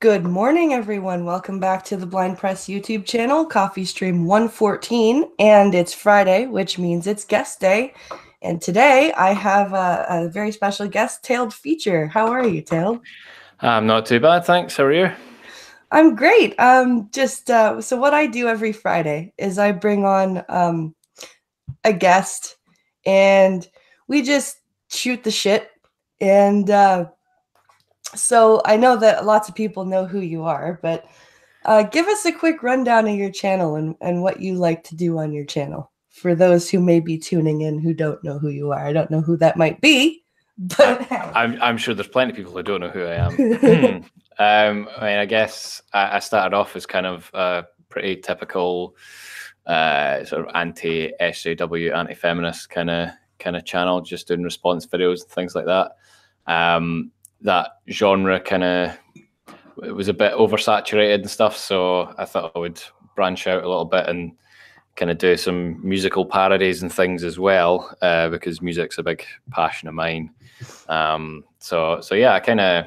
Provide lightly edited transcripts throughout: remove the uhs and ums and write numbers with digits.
Good morning, everyone. Welcome back to the Blind Press YouTube channel, Coffee Stream 114. And it's Friday, which means it's guest day. And today I have a very special guest, Tailed Feature. How are you, Tailed? I'm not too bad, thanks. How are you? I'm great. So what I do every Friday is I bring on a guest and we just shoot the shit. And so I know that lots of people know who you are, but give us a quick rundown of your channel and what you like to do on your channel for those who may be tuning in who don't know who you are. I don't know who that might be, but I'm sure there's plenty of people who don't know who I am. I guess I started off as kind of a pretty typical sort of anti-SJW, anti-feminist kind of channel, just doing response videos and things like that. That genre kind of was a bit oversaturated and stuff, so I thought I would branch out a little bit and kind of do some musical parodies and things as well, because music's a big passion of mine. So yeah, I kind of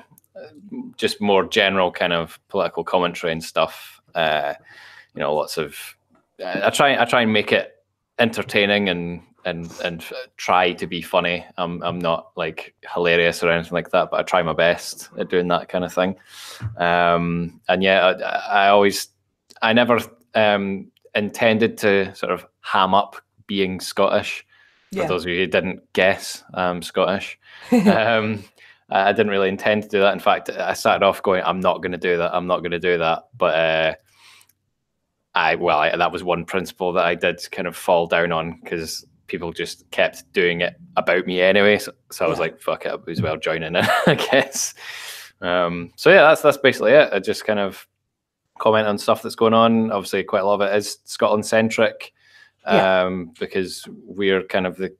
just more general kind of political commentary and stuff. Lots of I try and make it entertaining and try to be funny. I'm not like hilarious or anything like that, but I try my best at doing that kind of thing. And yeah, I never intended to sort of ham up being Scottish. For those of you who didn't guess, I'm Scottish. I didn't really intend to do that. In fact, I started off going, I'm not going to do that. I'm not going to do that. But that was one principle that I did kind of fall down on because people just kept doing it about me anyway. So I was like, fuck it, I as well join in, I guess. So yeah, that's basically it. I just kind of comment on stuff that's going on. Obviously, quite a lot of it is Scotland centric, because we're kind of the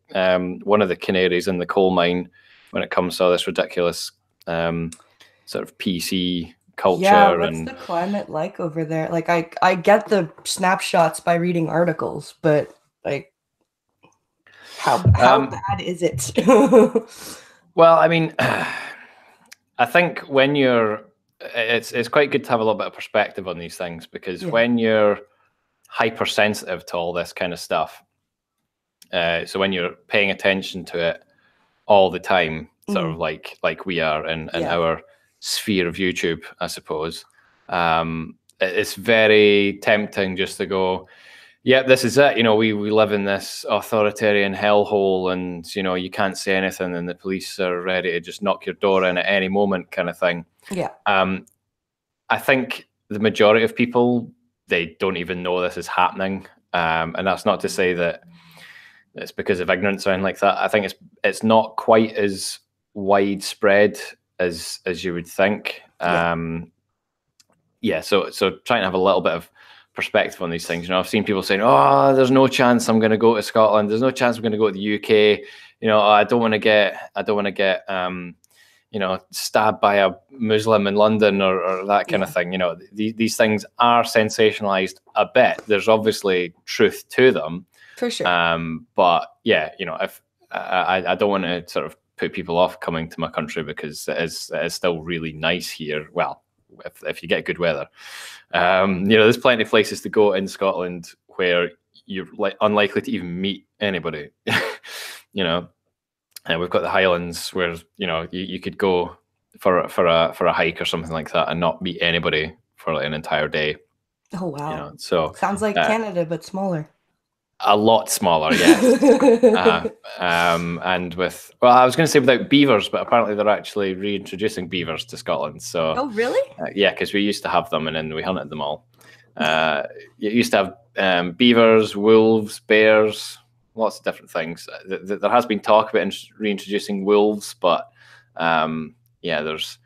one of the canaries in the coal mine when it comes to all this ridiculous sort of PC culture. Yeah, what's the climate like over there? Like I get the snapshots by reading articles, but like how bad is it? Well, I mean, I think when it's quite good to have a little bit of perspective on these things, because when you're hypersensitive to all this kind of stuff, so when you're paying attention to it all the time, sort of like we are in our sphere of YouTube, I suppose, it's very tempting just to go, yeah, this is it. We live in this authoritarian hellhole, and you can't say anything, and the police are ready to just knock your door in at any moment, kind of thing. Yeah. I think the majority of people, they don't even know this is happening, and that's not to say that it's because of ignorance or anything like that. I think it's not quite as widespread as you would think. So trying to have a little bit of perspective on these things. I've seen people saying, "Oh, there's no chance I'm going to go to Scotland. There's no chance I'm going to go to the UK. I don't want to get stabbed by a Muslim in London or that kind of thing." These things are sensationalized a bit. There's obviously truth to them, for sure. But yeah, if I don't want to sort of put people off coming to my country, because it is still really nice here. Well, if you get good weather, there's plenty of places to go in Scotland where you're unlikely to even meet anybody. And we've got the Highlands where you could go for a hike or something like that and not meet anybody for like an entire day. Oh wow! So sounds like Canada, but smaller. A lot smaller, yes. And I was going to say without beavers, but apparently they're actually reintroducing beavers to Scotland. So, oh really? Yeah, because we used to have them and then we hunted them all. You used to have beavers, wolves, bears, lots of different things. There has been talk about reintroducing wolves, but there's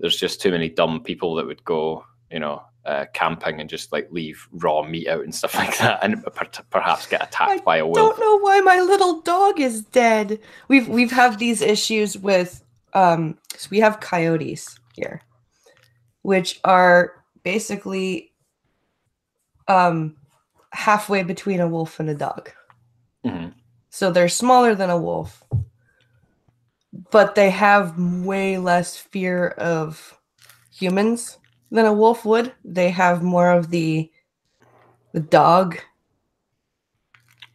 just too many dumb people that would go, camping and just like leave raw meat out and stuff like that, and perhaps get attacked by a wolf. I don't know why my little dog is dead. We've had these issues with so we have coyotes here, which are basically halfway between a wolf and a dog. So they're smaller than a wolf, but they have way less fear of humans than a wolf would. They have more of the dog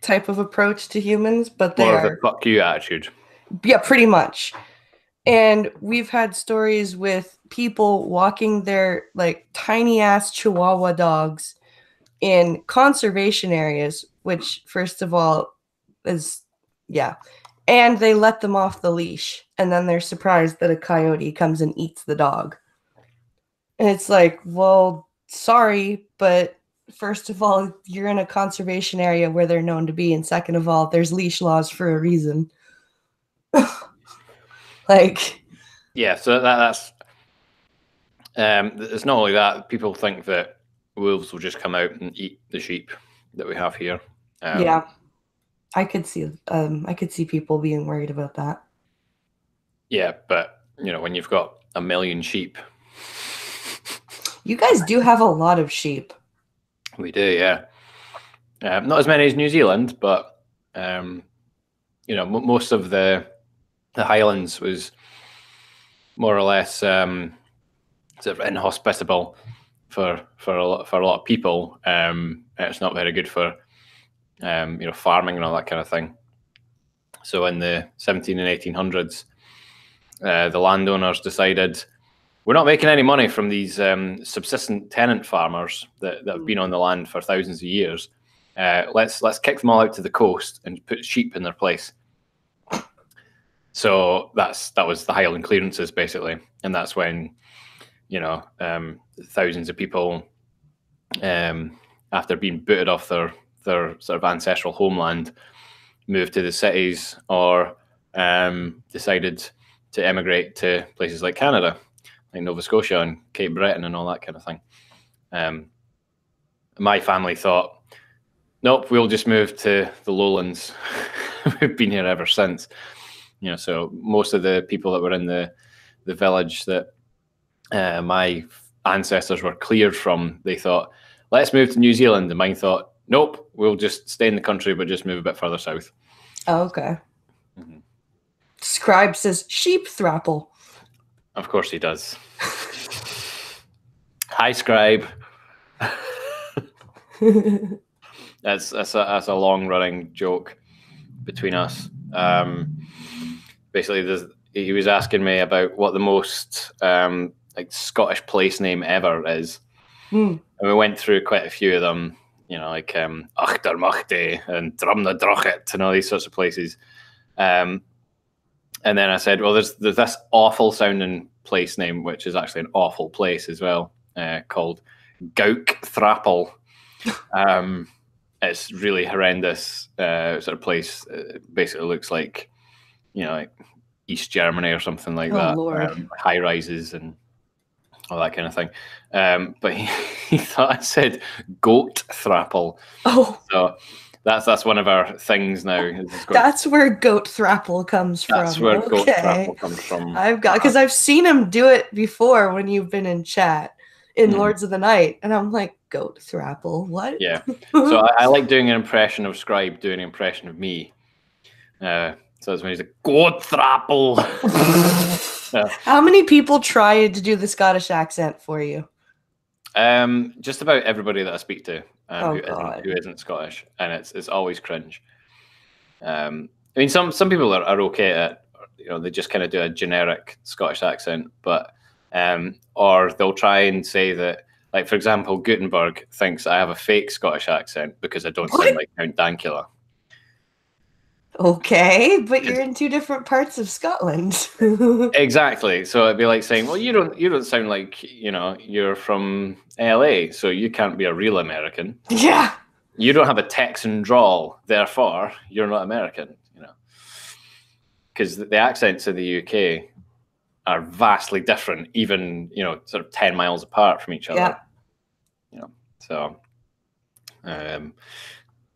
type of approach to humans, but they More of the are, fuck you attitude. yeah, pretty much. And we've had stories with people walking their like tiny ass Chihuahua dogs in conservation areas, which first of all is, yeah. And they let them off the leash, and then they're surprised that a coyote comes and eats the dog. And it's like, well, sorry, but first of all, you're in a conservation area where they're known to be, and second of all, there's leash laws for a reason. Like, Yeah, so that's it's not only that. People think that wolves will just come out and eat the sheep that we have here. yeah, I could see people being worried about that. Yeah, but you know, when you've got 1 million sheep, You guys do have a lot of sheep. we do, yeah. Not as many as New Zealand, but you know, most of the Highlands was more or less sort of inhospitable for a lot of people. It's not very good for you know, farming and all that kind of thing. So in the 17 and 1800s, the landowners decided, we're not making any money from these subsistent tenant farmers that have been on the land for thousands of years. Let's kick them all out to the coast and put sheep in their place. So that was the Highland clearances, basically, and that's when, you know, thousands of people, after being booted off their sort of ancestral homeland, moved to the cities or decided to emigrate to places like Canada, like Nova Scotia and Cape Breton and all that kind of thing. My family thought, nope, we'll just move to the lowlands. We've been here ever since. You know, so most of the people that were in the village that my ancestors were cleared from, they thought, let's move to New Zealand. And mine thought, nope, we'll just stay in the country, but just move a bit further south. Oh, okay. Mm-hmm. Scribe says sheep thrapple. Of course he does. Hi, Scribe. That's a long running joke between us. Basically, he was asking me about what the most like Scottish place name ever is, and we went through quite a few of them. You know, like Achtermachte and Drumnadrochit and all these sorts of places. And then I said, well, there's this awful sounding place name, which is actually an awful place as well, called Gauk Thrapple. It's really horrendous sort of place. It basically looks like, you know, like East Germany or something like that. Lord. High rises and all that kind of thing. But he thought I said goat thrapple. Oh, so that's one of our things now. That's where goat thrapple comes from. That's where goat thrapple comes from. Because I've seen him do it before when you've been in chat in Lords of the Night, and I'm like, goat thrapple, what? Yeah. So I like doing an impression of Scribe doing an impression of me. So that's when he's like, goat thrapple. How many people try to do the Scottish accent for you? Just about everybody that I speak to who isn't Scottish, and it's always cringe. I mean, some people are okay at it. You know, they just kind of do a generic Scottish accent, but or they'll try and say that, like, for example, Gutenberg thinks I have a fake Scottish accent because I don't sound like Count Dankula. Okay, but you're in two different parts of Scotland. Exactly. So it'd be like saying, well, you don't sound like, you know, you're from LA, so you can't be a real American. Yeah. You don't have a Texan drawl, therefore you're not American, you know. Because the accents in the UK are vastly different, even, you know, sort of 10 miles apart from each other. Yeah. You know, so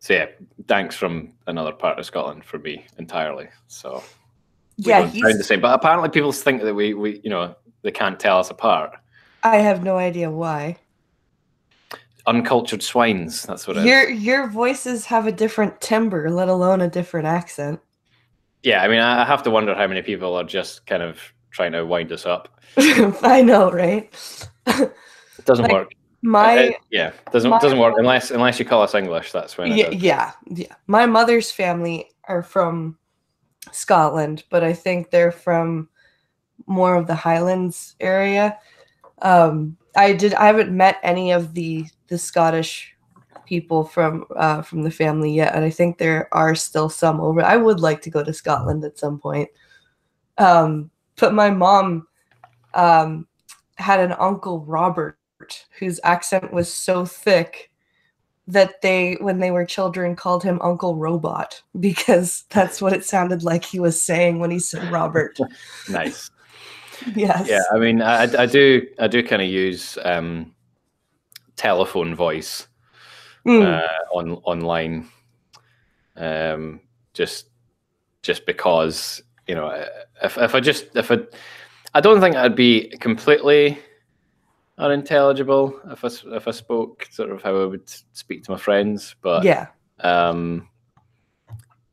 yeah, thanks from another part of Scotland for me entirely. So yeah, he's sound the same. But apparently people think that we you know, they can't tell us apart. I have no idea why. Uncultured swines, that's what it is. Your voices have a different timbre, let alone a different accent. Yeah, I mean, I have to wonder how many people are just kind of trying to wind us up. I know, right? It doesn't Like, work. my Yeah, doesn't work unless you call us English. That's when it does. yeah. My mother's family are from Scotland, but I think they're from more of the Highlands area. I haven't met any of the Scottish people from the family yet, and I think there are still some over. I would like to go to Scotland at some point. But my mom had an uncle Robert whose accent was so thick that they, when they were children, called him Uncle Robot because that's what it sounded like he was saying when he said Robert. Nice. Yes. Yeah, I mean, I do kind of use telephone voice online, just because, you know, if I don't think I'd be completely unintelligible if I spoke sort of how I would speak to my friends, but yeah.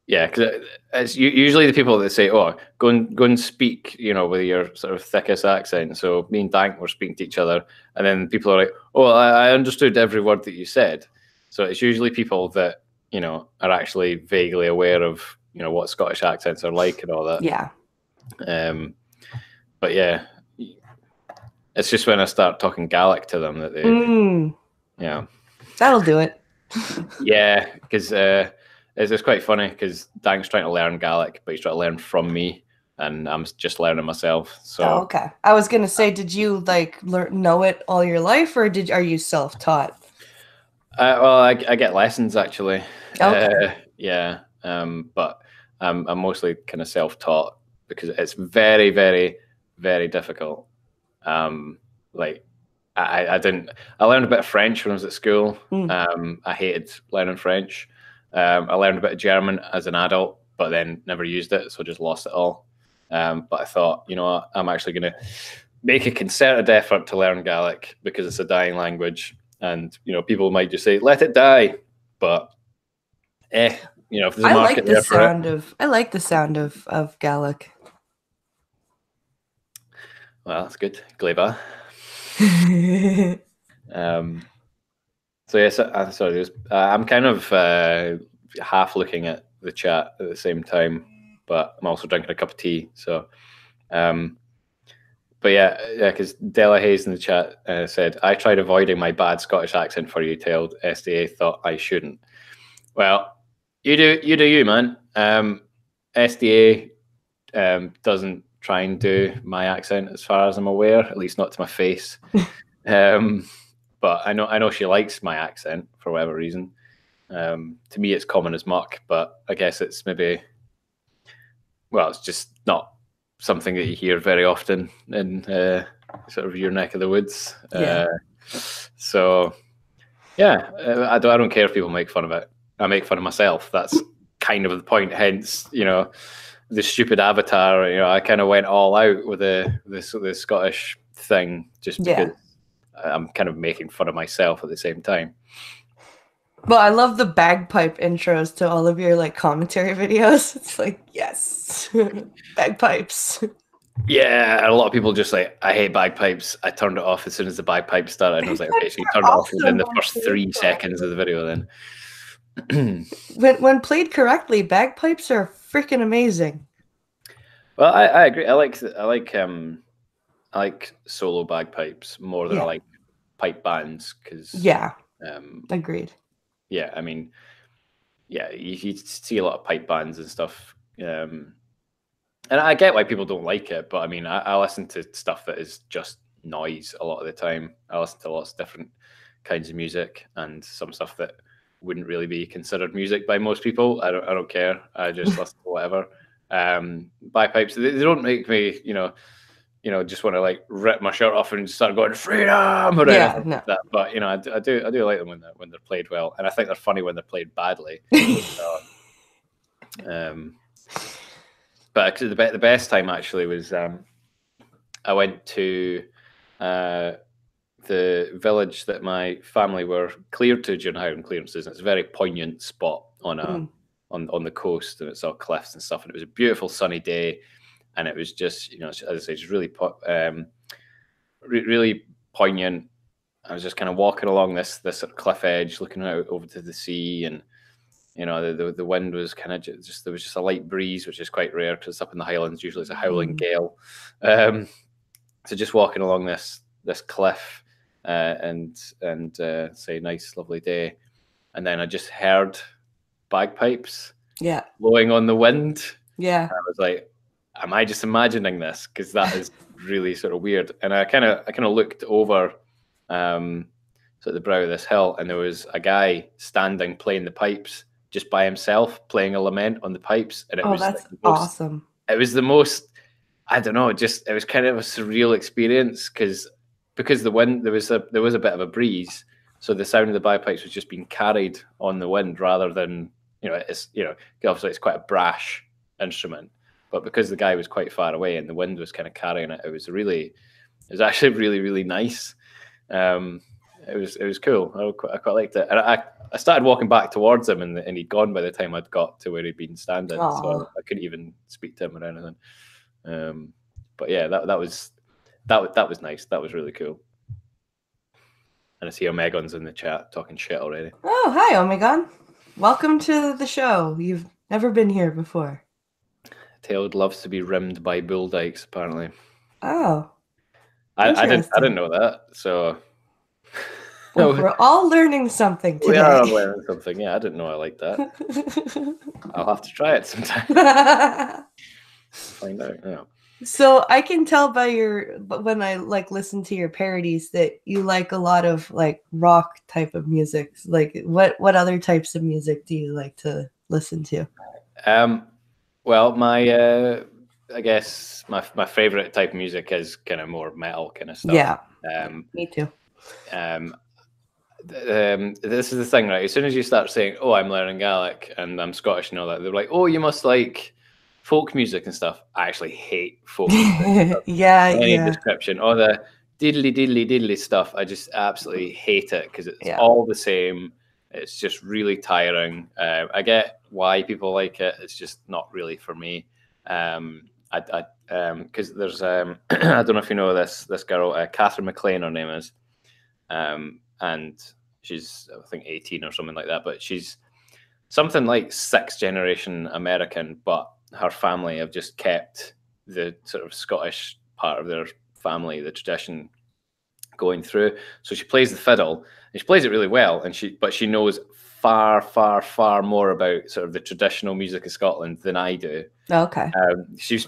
Yeah, because it's usually the people that say, "Oh, go and speak," you know, with your sort of thickest accent. So me and Dank were speaking to each other, and then people are like, "Oh, I understood every word that you said." So it's usually people that, you know, are actually vaguely aware of, you know, what Scottish accents are like and all that. Yeah. But yeah, it's just when I start talking Gaelic to them that they, yeah, that'll do it. Yeah, because it's quite funny because Dank's trying to learn Gaelic, but he's trying to learn from me, and I'm just learning myself. So okay. I was gonna say, did you like know it all your life, or are you self-taught? Well, I get lessons actually. Okay. Yeah, but I'm mostly kind of self-taught because it's very, very, very difficult. Like I learned a bit of French when I was at school. I hated learning French. I learned a bit of German as an adult, but then never used it, so just lost it all. But I thought, you know what, I'm actually going to make a concerted effort to learn Gaelic because it's a dying language, and you know, people might just say, "Let it die," but you know, if there's a market there for it. I like the sound of Gaelic. Well, that's good, Gleba. So yes, sorry, I'm kind of half looking at the chat at the same time, but I'm also drinking a cup of tea. So, but yeah, because Della Hayes in the chat said, "I tried avoiding my bad Scottish accent for you, Tailed. SDA thought I shouldn't." Well, you do, man. SDA doesn't try and do my accent as far as I'm aware, at least not to my face. But I know she likes my accent for whatever reason. To me, it's common as muck, but I guess it's maybe, well, it's just not something that you hear very often in sort of your neck of the woods. Yeah. So yeah, I don't care if people make fun of it. I make fun of myself. That's kind of the point. Hence, you know, the stupid avatar. You know, I kind of went all out with the Scottish thing just because I'm kind of making fun of myself at the same time. Well, I love the bagpipe intros to all of your like commentary videos. It's like, yes, bagpipes. Yeah, a lot of people just like, I hate bagpipes. I turned it off as soon as the bagpipes started. And I was like, okay, so you turned it off within the first 3 seconds of the video then. when played correctly, bagpipes are freaking amazing. Well, I agree. I like solo bagpipes more than I like pipe bands because agreed. Yeah, I mean, yeah, you see a lot of pipe bands and stuff, and I get why people don't like it. But I mean, I listen to stuff that is just noise a lot of the time. I listen to lots of different kinds of music and some stuff that wouldn't really be considered music by most people. I don't care. I just listen to whatever. Bagpipes, they don't make me, you know, just want to like rip my shirt off and start going freedom or anything like that. But you know, I do like them when they're played well, and I think they're funny when they're played badly. So, but actually, the best time actually was I went to the village that my family were cleared to during Highland clearances, and it's a very poignant spot on the coast, and it's all cliffs and stuff, and it was a beautiful sunny day. And it was just, you know, as I say, just really, really poignant. I was just kind of walking along this sort of cliff edge, looking out over to the sea, and the wind was kind of just there was just a light breeze, which is quite rare because up in the Highlands usually it's a howling gale. So just walking along this cliff, and say nice lovely day, and then I just heard bagpipes blowing on the wind. Yeah. I was like, am I just imagining this? Because that is really sort of weird. And I kind of looked over so at the brow of this hill, and there was a guy standing playing the pipes just by himself, playing a lament on the pipes. And it was that's awesome. It was the most, I don't know, it was kind of a surreal experience because the wind, there was a bit of a breeze, so the sound of the bagpipes was just being carried on the wind rather than, obviously it's quite a brash instrument, but because the guy was quite far away and the wind was kind of carrying it, it was actually really, really nice. It was cool. I quite liked it. And I started walking back towards him, and he'd gone by the time I'd got to where he'd been standing. Aww. So I couldn't even speak to him or anything. But yeah, that was nice. That was really cool. And I see Omegon's in the chat talking shit already. Oh, hi, Omegon. Welcome to the show. You've never been here before. Tailed loves to be rimmed by bull dykes, apparently. Oh. I didn't know that, so... Well, we're all learning something today. We are all learning something, yeah. I didn't know I liked that. I'll have to try it sometime. Find out, yeah. So I can tell by when I listen to your parodies that you like a lot of rock type of music. Like what other types of music do you like to listen to? Well, my I guess my favorite type of music is kind of more metal kind of stuff. Yeah. Me too. This is the thing, right? As soon as you start saying, "Oh, I'm learning Gaelic and I'm Scottish," and all that, they're like, "Oh, you must like folk music and stuff." I actually hate folk music. Any description or the diddly stuff, I just absolutely hate it because it's all the same. It's just really tiring. I get why people like it. It's just not really for me. Because there's I don't know if you know this girl, Catherine McLean, her name is, and she's I think 18 or something like that. But she's something like 6th generation American, but her family have just kept the sort of Scottish part of their family, the tradition, going through. So she plays the fiddle, and she plays it really well, but she knows far more about sort of the traditional music of Scotland than I do. Okay.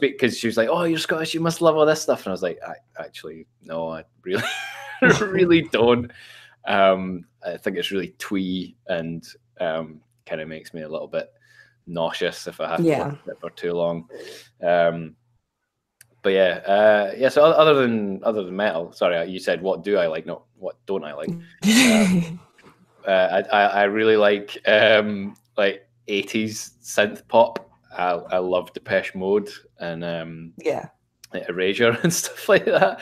Because she was like, "Oh, you're Scottish, you must love all this stuff," and I was like, "No, I really, really don't." I think it's really twee and kind of makes me a little bit nauseous if I have to listen to it for too long. But yeah. So other than metal, sorry, you said what do I like? No, what don't I like? I really like 80s synth pop. I love Depeche Mode and Erasure and stuff like that.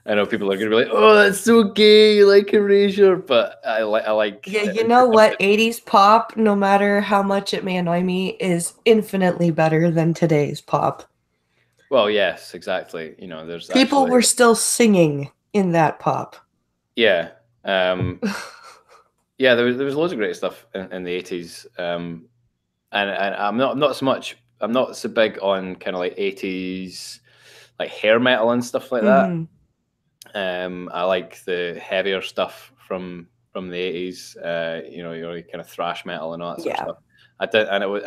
I know people are going to be like, "Oh, that's so gay, you like Erasure," but I like. Yeah, you know what? 80s pop, no matter how much it may annoy me, is infinitely better than today's pop. Well, yes, exactly. There's people were still singing in that pop. Yeah. Yeah, there was loads of great stuff in the 80s. And I'm not so big on kind of like 80s like hair metal and stuff like that. I like the heavier stuff from the 80s. Your kind of thrash metal and all that sort of stuff. I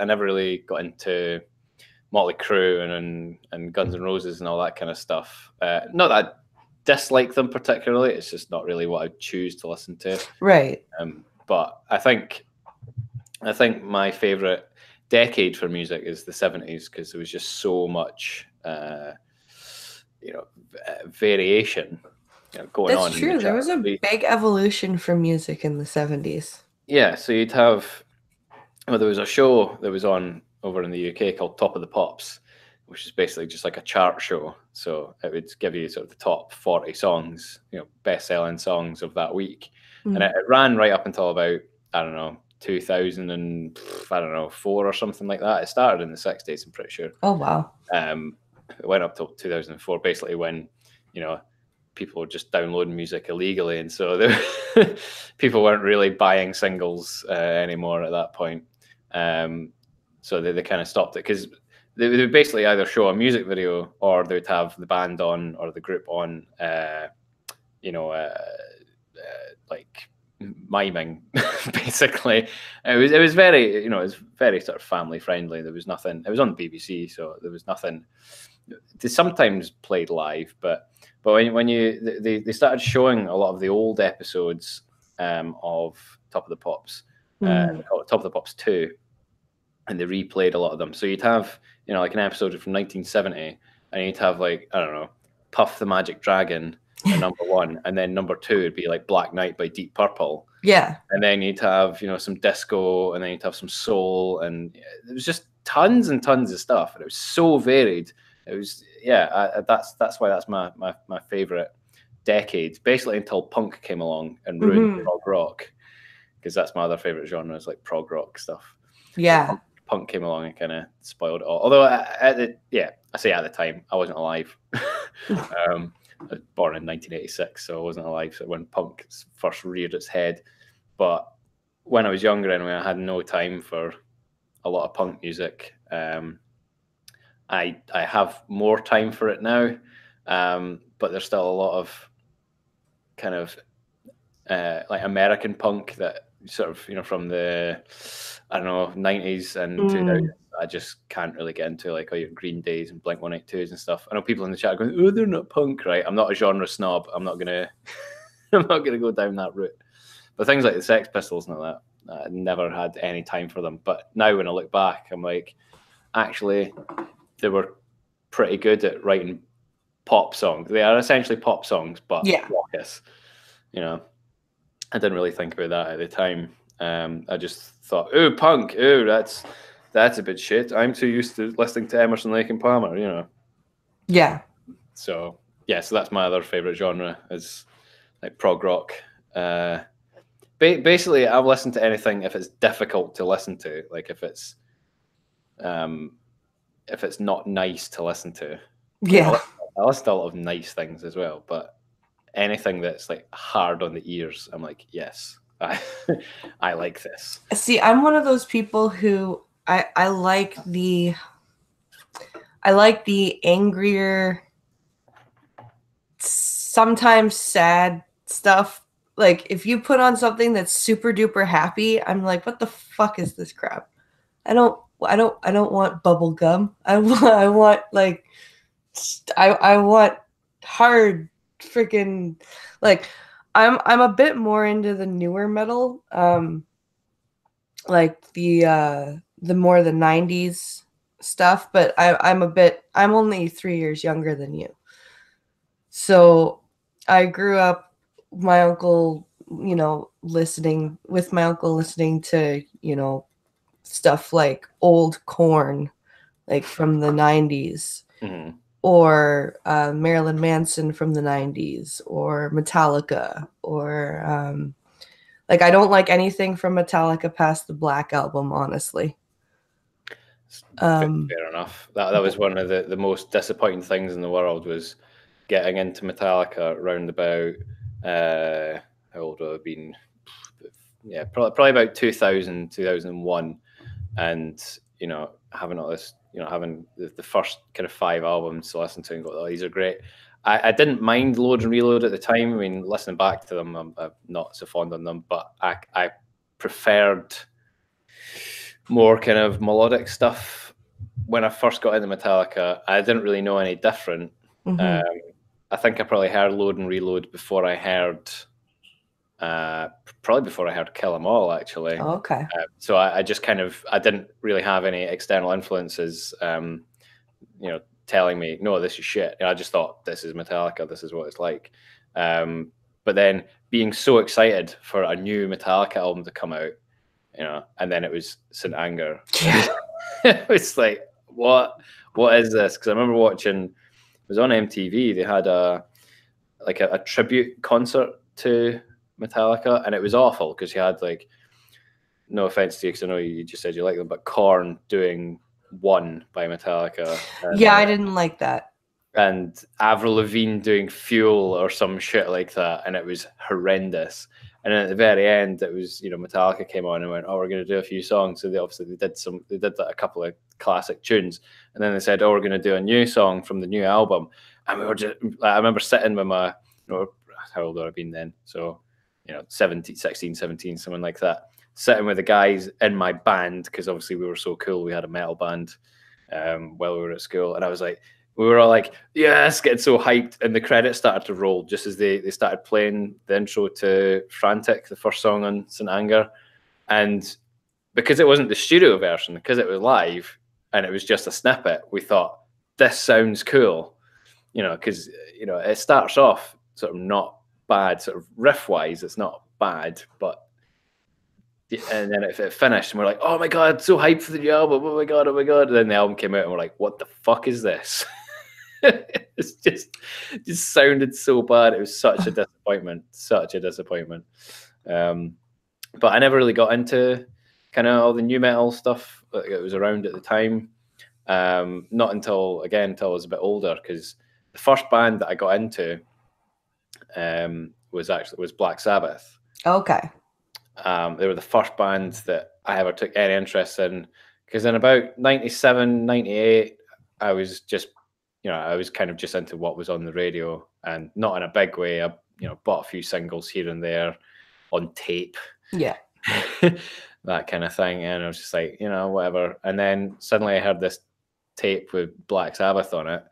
never really got into Motley Crue and Guns N' Roses and all that kind of stuff. Not that I dislike them particularly. It's just not really what I choose to listen to. Right. But I think my favorite decade for music is the 70s because there was just so much, variation going on. That's true. There was a big evolution for music in the 70s. Yeah. So you'd have, there was a show that was on over in the UK called Top of the Pops, which is basically just like a chart show. So it would give you sort of the top 40 songs, best-selling songs of that week. And it ran right up until about, 2004 or something like that. It started in the 60s, I'm pretty sure. Oh, wow. It went up till 2004, basically when, people were just downloading music illegally, and so people weren't really buying singles anymore at that point. So they kind of stopped it, because they would basically either show a music video or they would have the band on or the group on, like miming, basically. It was very, it was very sort of family friendly. There was nothing. It was on the BBC, so there was nothing. They sometimes played live, but when they started showing a lot of the old episodes of Top of the Pops, Top of the Pops 2, and they replayed a lot of them. So you'd have, like an episode from 1970, and you'd have, like, I don't know, Puff the Magic Dragon at number 1, and then number 2 would be like Black Knight by Deep Purple. Yeah. And then you'd have, some disco, and then you'd have some soul, and it was just tons and tons of stuff, and it was so varied. It was, that's why that's my favorite decade, basically until punk came along and ruined prog rock, because that's my other favorite genre, is like prog rock stuff. Yeah. Punk came along and kind of spoiled it all. Although, I say at the time, I wasn't alive. I was born in 1986, so I wasn't alive when punk first reared its head. But when I was younger, anyway, I had no time for a lot of punk music. I have more time for it now, but there's still a lot of kind of like American punk that sort of, from the, I don't know, 90s and 2000s. I just can't really get into, like, all your Green Days and Blink-182s and stuff. I know people in the chat are going, "Oh, they're not punk," right? I'm not a genre snob. I'm not gonna go down that route. But things like the Sex Pistols and all that, I never had any time for them. But now when I look back, I'm like, actually, they were pretty good at writing pop songs. They are essentially pop songs, but raucous. I didn't really think about that at the time. I just thought, "Oh, punk! Oh, that's a bit shit. I'm too used to listening to Emerson, Lake and Palmer." Yeah. So that's my other favorite genre, is like prog rock. Basically, I'll listen to anything if it's difficult to listen to, like if it's not nice to listen to. Yeah. I listen to a lot of nice things as well, but anything that's like hard on the ears, I'm like, yes, I like this. See, I'm one of those people who I like the angrier, sometimes sad stuff. Like, if you put on something that's super duper happy, I'm like, what the fuck is this crap? I don't want bubble gum. I want like, I want hard freaking, like, I'm a bit more into the newer metal, like the more the 90s stuff, but I'm only 3 years younger than you. So I grew up, my uncle, listening to, stuff like old Korn, like from the 90s, or Marilyn Manson from the 90s, or Metallica, or like, I don't like anything from Metallica past the Black Album, honestly. Fair enough. That was one of the most disappointing things in the world, was getting into Metallica round about, how old would I have been? Yeah, probably about 2000, 2001. And, having all this, having the first kind of 5 albums to listen to and go, "Oh, these are great." I didn't mind Load and Reload at the time. I mean, listening back to them, I'm not so fond on them, but I preferred more kind of melodic stuff when I first got into Metallica. I didn't really know any different. I think I probably heard Load and Reload before I heard Kill 'Em All, actually. Oh, okay. So I just kind of, I didn't really have any external influences, telling me, "No, this is shit." I just thought, this is Metallica, this is what it's like. But then being so excited for a new Metallica album to come out, and then it was St. Anger. Yeah. It was like, what is this? Because I remember watching, it was on MTV, they had a tribute concert to Metallica, and it was awful, because you had, like, no offense to you, because I know you just said you like them, but Korn doing One by Metallica. Yeah, I didn't like that. and Avril Lavigne doing Fuel or some shit like that, and it was horrendous. And then at the very end, it was, you know, Metallica came on and went, "Oh, we're going to do a few songs." So they did a couple of classic tunes, and then they said, "Oh, we're going to do a new song from the new album." And we were just, I remember sitting with my, you know, how old would I been then? So, you know, 17, 16, 17, something like that. Sitting with the guys in my band, because obviously we were so cool. We had a metal band while we were at school, and I was like, we were all like, yes, getting so hyped. And the credits started to roll just as they started playing the intro to Frantic, the first song on St. Anger. And because it wasn't the studio version, because it was live and it was just a snippet, we thought, this sounds cool. You know, because, you know, it starts off sort of not bad, sort of riff-wise, it's not bad, but and then it finished and we're like, oh my God, so hyped for the new album, oh my God. And then the album came out and we're like, what the fuck is this? It's just sounded so bad. It was such a disappointment, but I never really got into kind of all the new metal stuff that was around at the time. Not until I was a bit older, because the first band that I got into was Black Sabbath. Okay. They were the first band that I ever took any interest in, because in about 97, 98, I was just, you know, I was kind of just into what was on the radio, and not in a big way. I, you know, bought a few singles here and there on tape. Yeah. That kind of thing. And I was just like, you know, whatever. And then suddenly I heard this tape with Black Sabbath on it,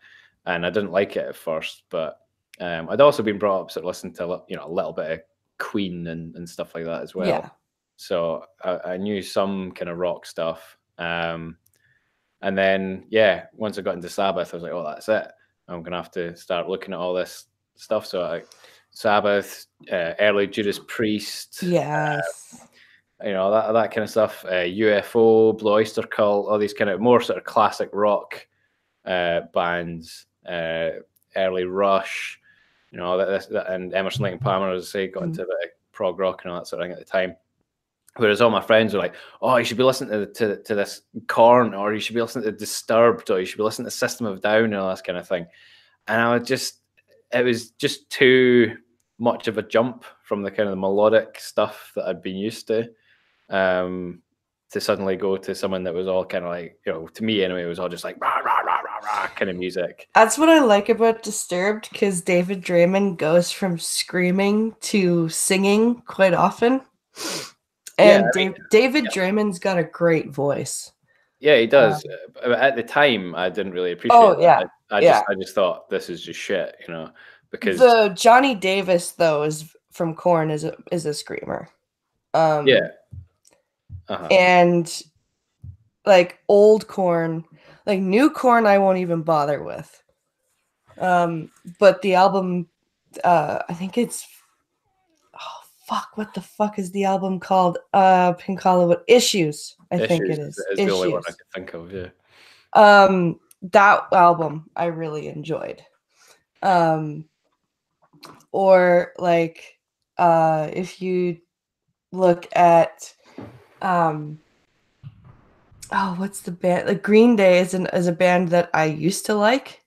and I didn't like it at first, but I'd also been brought up sort of listening to, you know, a little bit of Queen and stuff like that as well. Yeah. So I knew some kind of rock stuff. And then, yeah, once I got into Sabbath, I was like, oh, that's it. I'm going to have to start looking at all this stuff. So Sabbath, early Judas Priest. Yes. You know, that kind of stuff. UFO, Blue Oyster Cult, all these kind of more sort of classic rock bands. Early Rush, you know, and Emerson, Lake and Palmer, as I say, got into a bit of prog rock and all that sort of thing at the time. Whereas all my friends were like, "Oh, you should be listening to this Korn, or you should be listening to Disturbed, or you should be listening to System of Down," and all this kind of thing. And it was just too much of a jump from the kind of melodic stuff that I'd been used to suddenly go to someone that was all kind of like, you know, to me anyway, it was all just like rah, rah, rah, rah, rah kind of music. That's what I like about Disturbed, because David Draymond goes from screaming to singing quite often. And David Draymond's got a great voice. Yeah, he does. At the time, I didn't really appreciate it. I just thought, this is just shit, you know, because the Johnny Davis, though, is from Korn, is a screamer. Yeah. And like old Korn, like new Korn, I won't even bother with. But the album, I think it's, what the fuck is the album called? Pink Hollywood Issues. I think it is. It's the only one I could think of. Yeah. That album I really enjoyed. Or like, if you look at, what's the band? Like Green Day is a band that I used to like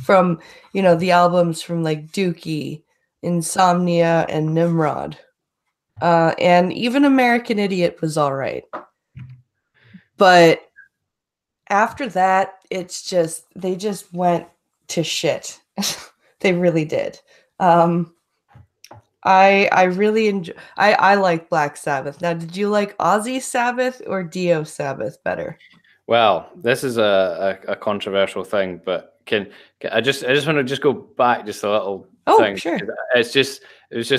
from, you know, the albums from like Dookie, Insomnia, and Nimrod. And even American Idiot was all right. But after that, it's just, they just went to shit. They really did. I really enjoy, I like Black Sabbath. Now, did you like Ozzy Sabbath or Dio Sabbath better? Well, this is a controversial thing, but I just want to just go back just a little thing. Sure. It was just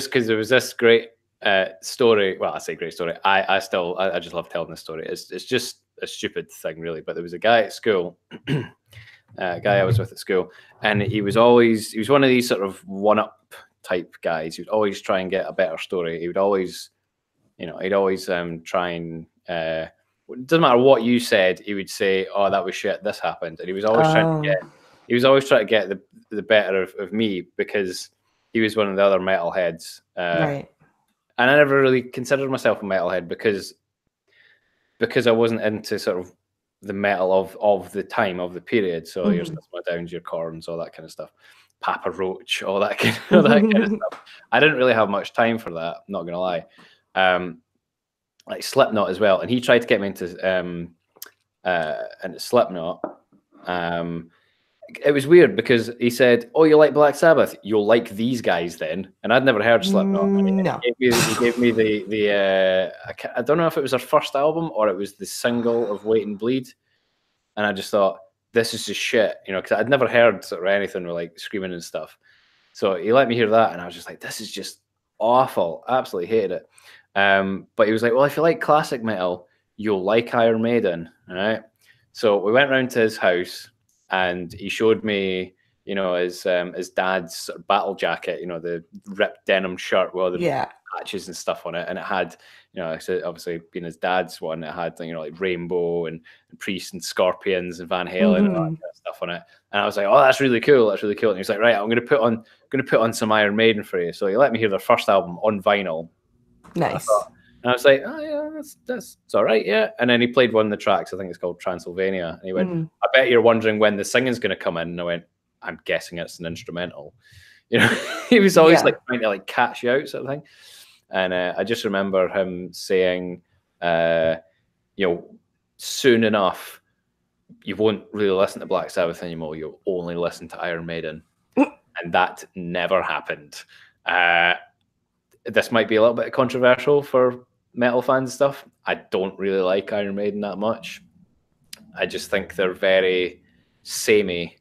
because there was this great story. Well, I say great story. I just love telling this story. It's just a stupid thing, really. But there was a guy at school, a guy I was with at school, and he was one of these sort of one-up type guys. He would always try and get a better story. He would always, you know, try and it doesn't matter what you said, he would say, "Oh, that was shit. This happened," and he was always trying to get the better of me, because he was one of the other metalheads. Right. And I never really considered myself a metalhead because I wasn't into sort of the metal of the time, of the period. So your System of a Downs, your Korns, all that kind of stuff. Papa Roach, all that kind of stuff. I didn't really have much time for that, I'm not gonna lie. Like Slipknot as well, and he tried to get me into Slipknot. It was weird because he said, "Oh, you like Black Sabbath? You'll like these guys then." And I'd never heard Slipknot. No. He gave me the I don't know if it was their first album or it was the single of Wait and Bleed, and I just thought, this is just shit, you know, because I'd never heard sort of anything with like screaming and stuff. So he let me hear that, and I was just like, this is just awful. Absolutely hated it. But he was like, well, if you like classic metal, you'll like Iron Maiden, all right? So we went round to his house, and he showed me, you know, his dad's sort of battle jacket, you know, the ripped denim shirt with all the patches and stuff on it, and it had, you know, obviously being his dad's one, it had, you know, like Rainbow and Priest and Scorpions and Van Halen and all that kind of stuff on it. And I was like, oh, that's really cool. That's really cool. And he was like, right, I'm going to put on some Iron Maiden for you. So he let me hear their first album on vinyl. Nice. And I was like, oh yeah, that's all right, yeah. And then he played one of the tracks, I think it's called Transylvania. And he went, I bet you're wondering when the singing's going to come in. And I went, I'm guessing it's an instrumental. You know, he was always like trying to like catch you out, sort of thing. And I just remember him saying, you know, soon enough, you won't really listen to Black Sabbath anymore. You'll only listen to Iron Maiden. And that never happened. This might be a little bit controversial for metal fans and stuff. I don't really like Iron Maiden that much. I just think they're very samey.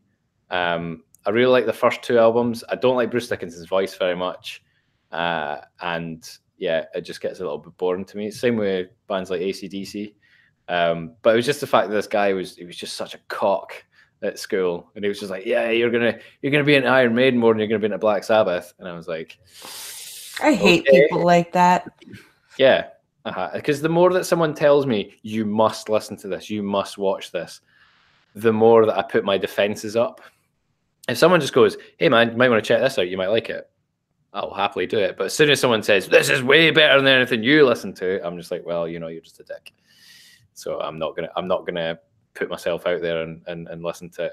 I really like the first two albums. I don't like Bruce Dickinson's voice very much. And yeah, it just gets a little bit boring to me. Same with bands like AC/DC. But it was just the fact that this guy was just such a cock at school, and he was just like, yeah, you're gonna be into Iron Maiden more than you're gonna be into Black Sabbath. And I was like, I hate people like that. Yeah, because the more that someone tells me you must listen to this, you must watch this, the more that I put my defenses up. If someone just goes, hey man, you might want to check this out, you might like it, I'll happily do it. But as soon as someone says, this is way better than anything you listen to, I'm just like, well, you know, you're just a dick. So I'm not gonna put myself out there and listen to it.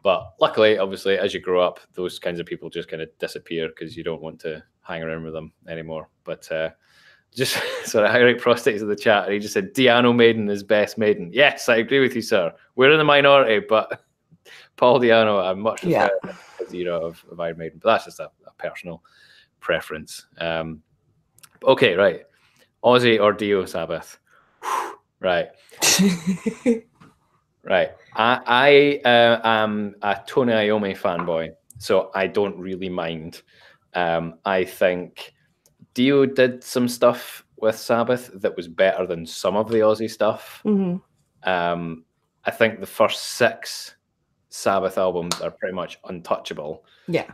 But luckily, obviously, as you grow up, those kinds of people just kind of disappear because you don't want to hang around with them anymore. But just sorry, Hyric Prostate's in the chat, and he just said Di'Anno Maiden is best Maiden. Yes, I agree with you, sir. We're in the minority, but Paul Di'Anno, I'm much prefer the era of Iron Maiden. But that's just a personal preference. Okay, right. Ozzy or Dio Sabbath? Right. Right. I am a Tony Iommi fanboy, so I don't really mind. I think Dio did some stuff with Sabbath that was better than some of the Ozzy stuff. I think the first 6 Sabbath albums are pretty much untouchable. Yeah.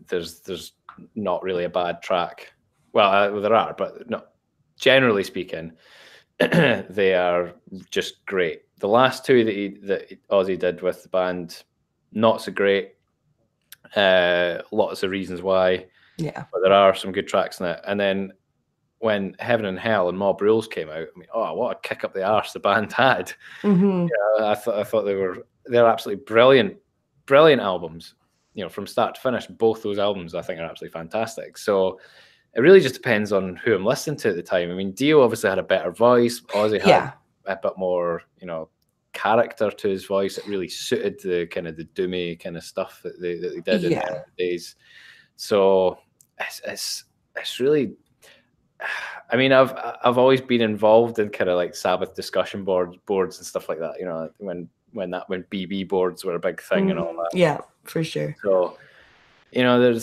There's not really a bad track. Well, there are, but no. Generally speaking, they are just great. The last 2 that Ozzy did with the band, not so great. Lots of reasons why. Yeah. But there are some good tracks in it. And then when Heaven and Hell and Mob Rules came out, I mean, oh, what a kick up the arse the band had. Mm-hmm. Yeah, I thought they're absolutely brilliant albums. You know, from start to finish, both those albums I think are absolutely fantastic. So it really just depends on who I'm listening to at the time. I mean, Dio obviously had a better voice. Ozzy had a bit more, you know, character to his voice. It really suited the kind of the doomy kind of stuff that they did in the days. So it's really. I mean, I've always been involved in kind of like Sabbath discussion boards and stuff like that. You know, when BB boards were a big thing and all that. Yeah, for sure. So, you know,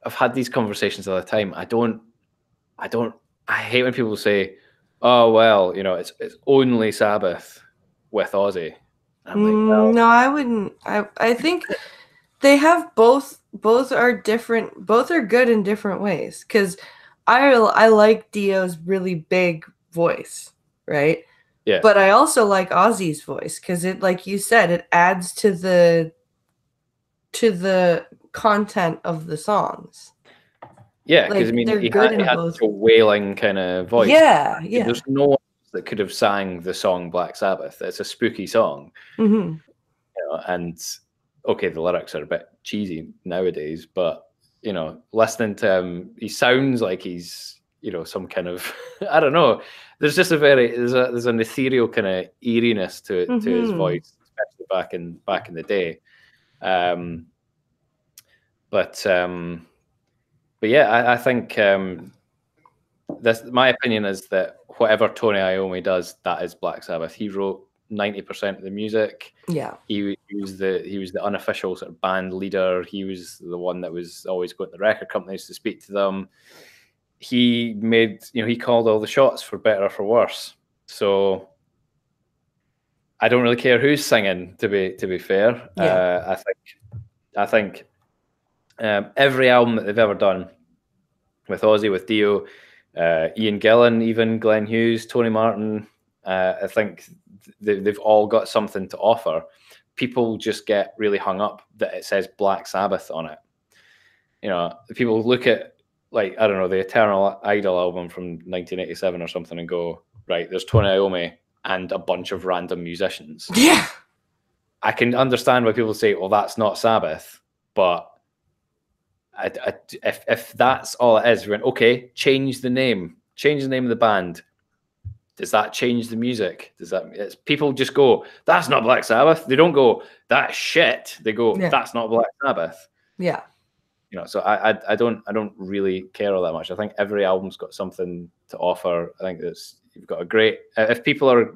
I've had these conversations all the time. I hate when people say, oh, well, you know, it's only Sabbath with Ozzy. I'm like, well, no, I wouldn't. I think they have both are different. Both are good in different ways. Because I like Dio's really big voice, right? Yeah. But I also like Ozzy's voice because it, like you said, it adds to the content of the songs. Yeah, because like, I mean, he had a wailing kind of voice. Yeah. There's no that could have sang the song Black Sabbath. It's a spooky song, Mm-hmm. and okay, the lyrics are a bit cheesy nowadays, but listening to him, he sounds like he's some kind of I don't know. There's just there's an ethereal kind of eeriness to his voice, especially back in the day. But yeah, I think my opinion is that whatever Tony Iommi does, that is Black Sabbath. He wrote 90% of the music. Yeah. He was the unofficial sort of band leader. He was the one that was always going to the record companies to speak to them. He made, he called all the shots, for better or for worse. So I don't really care who's singing, to be fair. Yeah. I think every album that they've ever done, with Ozzy, with Dio, Ian Gillan, even Glenn Hughes, Tony Martin, I think they've all got something to offer. People just get really hung up that it says Black Sabbath on it. People look at, like, I don't know, the Eternal Idol album from 1987 or something and go, right, there's Tony Iommi and a bunch of random musicians. Yeah. I can understand why people say, well, that's not Sabbath, but if that's all it is, we went, okay, change the name of the band. Does that change the music? People just go, that's not Black Sabbath. They don't go, that's shit. They go, that's not Black Sabbath. Yeah. So I don't really care all that much. I think every album's got something to offer. I think you've got a great, if people are,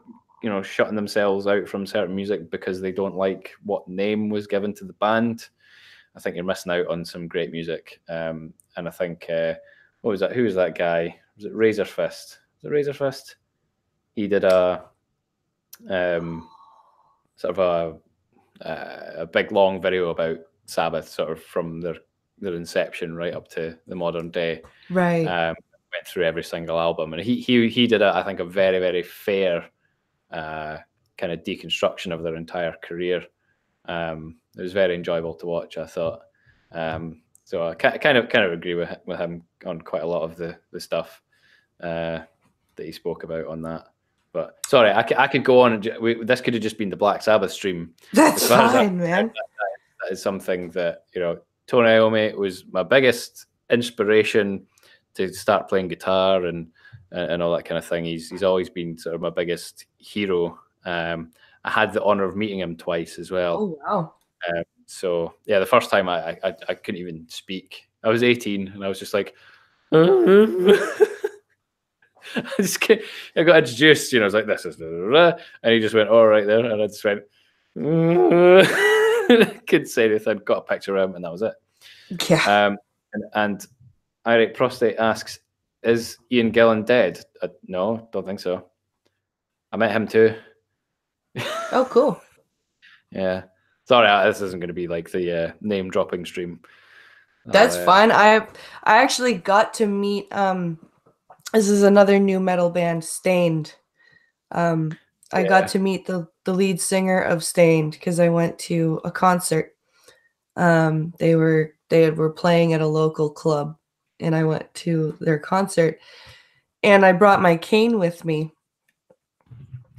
shutting themselves out from certain music because they don't like what name was given to the band, I think you're missing out on some great music. And I think, what was that? Who was that guy? Was it Razor Fist? Was it Razor Fist? He did a sort of a big long video about Sabbath, sort of from their inception right up to the modern day. Right. Went through every single album, and he did I think a very, very fair kind of deconstruction of their entire career. It was very enjoyable to watch, I thought. So I kind of agree with him on quite a lot of the stuff that he spoke about on that. But sorry, I could go on. This could have just been the Black Sabbath stream. That's fine, man. That is something that, Tony Iommi was my biggest inspiration to start playing guitar and all that kind of thing. He's always been sort of my biggest hero. I had the honor of meeting him twice as well. Oh, wow. So yeah, the first time I couldn't even speak. I was 18 and I was just like, I got introduced, I was like, this is, and he just went, all right there, and I just went, couldn't say anything, got a picture of him, and that was it. Yeah. And Irate Prostate asks, is Ian Gillan dead? No, don't think so. I met him too. Oh, cool. Yeah. Sorry, this isn't going to be like the name dropping stream. That's fine. I actually got to meet this is another new metal band, Stained. I got to meet the lead singer of Stained because I went to a concert. They were playing at a local club, and I went to their concert, and I brought my cane with me.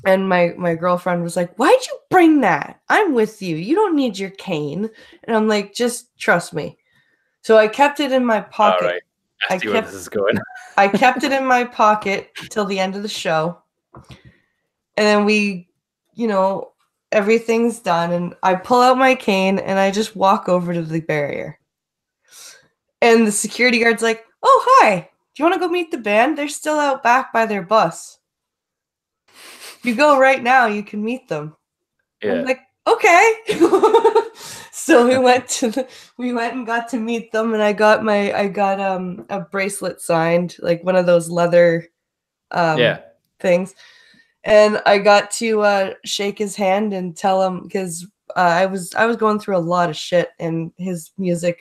And my girlfriend was like, why'd you bring that? I'm with you. You don't need your cane. And I'm like, just trust me. So I kept it in my pocket. All right. I see where this is going. I kept it in my pocket till the end of the show. And then we, everything's done. And I pull out my cane and I just walk over to the barrier. And the security guard's like, oh, hi. Do you want to go meet the band? They're still out back by their bus. You go right now, you can meet them. Yeah. I'm like, okay. So we went and got to meet them, and I got a bracelet signed, like one of those leather things. And I got to shake his hand and tell him, because I was going through a lot of shit, and his music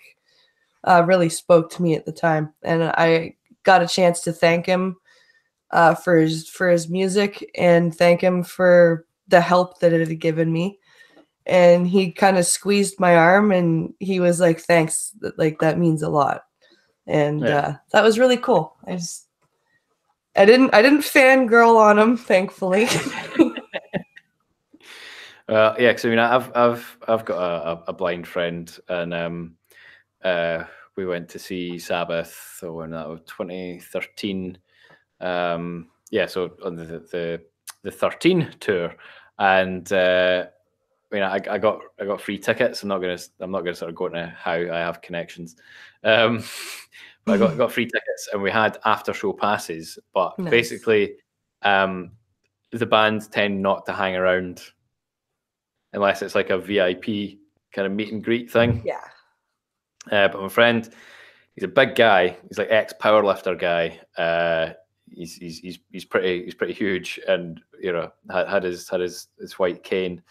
really spoke to me at the time, and I got a chance to thank him for his music and thank him for the help that it had given me. And he kind of squeezed my arm and he was like, thanks, like that means a lot. And that was really cool. I didn't fangirl on him, thankfully. Yeah, because I mean, I've got a blind friend, and we went to see Sabbath when that was 2013. Yeah, so on the 13 tour, and I mean, I got free tickets. I'm not gonna sort of go into how I have connections, but I got free tickets, and we had after show passes. But Nice. basically, the bands tend not to hang around unless it's like a VIP kind of meet and greet thing. Yeah. But my friend, he's a big guy. He's like ex-powerlifter guy. He's pretty huge, and had his white cane.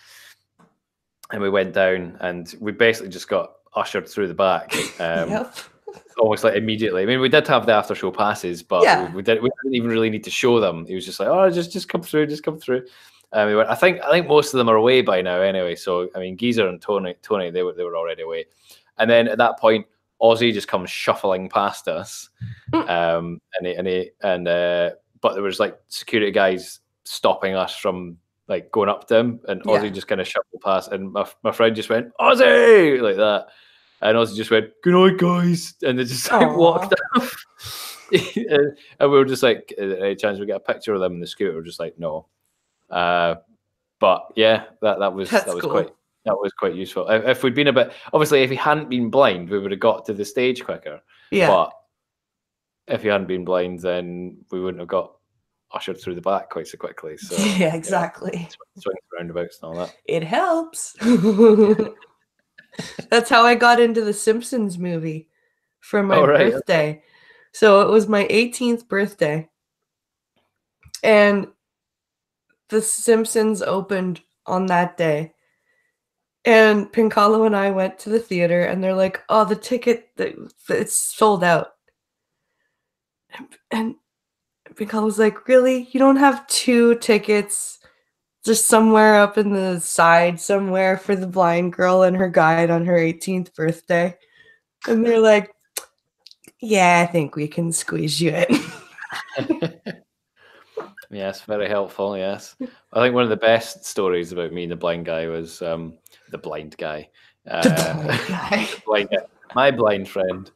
And we went down, and we basically just got ushered through the back, Yep. almost like immediately. I mean, we did have the after show passes, but Yeah. we didn't even really need to show them. He was just like, "Oh, just come through, just come through." We went, I think most of them are away by now anyway. So I mean, Geezer and Tony, they were already away. And then at that point, Ozzy just comes shuffling past us, but there was like security guys stopping us from like going up to him, and Ozzy just kind of shuffled past, and my friend just went, "Ozzy!" like that, and Ozzy just went, "Good night, guys," and they just like walked off. And we were just like, "Any chance we get a picture of them in the scooter?" We're just like, no. But yeah, that was cool. That was quite useful. If we'd been a bit, obviously, if he hadn't been blind, we would have got to the stage quicker. Yeah. But if he hadn't been blind, then we wouldn't have got ushered through the back quite so quickly. So yeah, exactly. Swings, roundabouts, and all that. It helps. That's how I got into the Simpsons movie for my birthday. So it was my 18th birthday, and the Simpsons opened on that day. And Pinkalo and I went to the theater, and they're like, "Oh, the ticket, it's sold out." And Pinkalo was like, "Really? You don't have 2 tickets just somewhere up in the side somewhere for the blind girl and her guide on her 18th birthday?" And they're like, "Yeah, I think we can squeeze you in." Yes, very helpful. Yes, I think one of the best stories about me and the blind guy was the blind guy. The blind guy. My blind friend.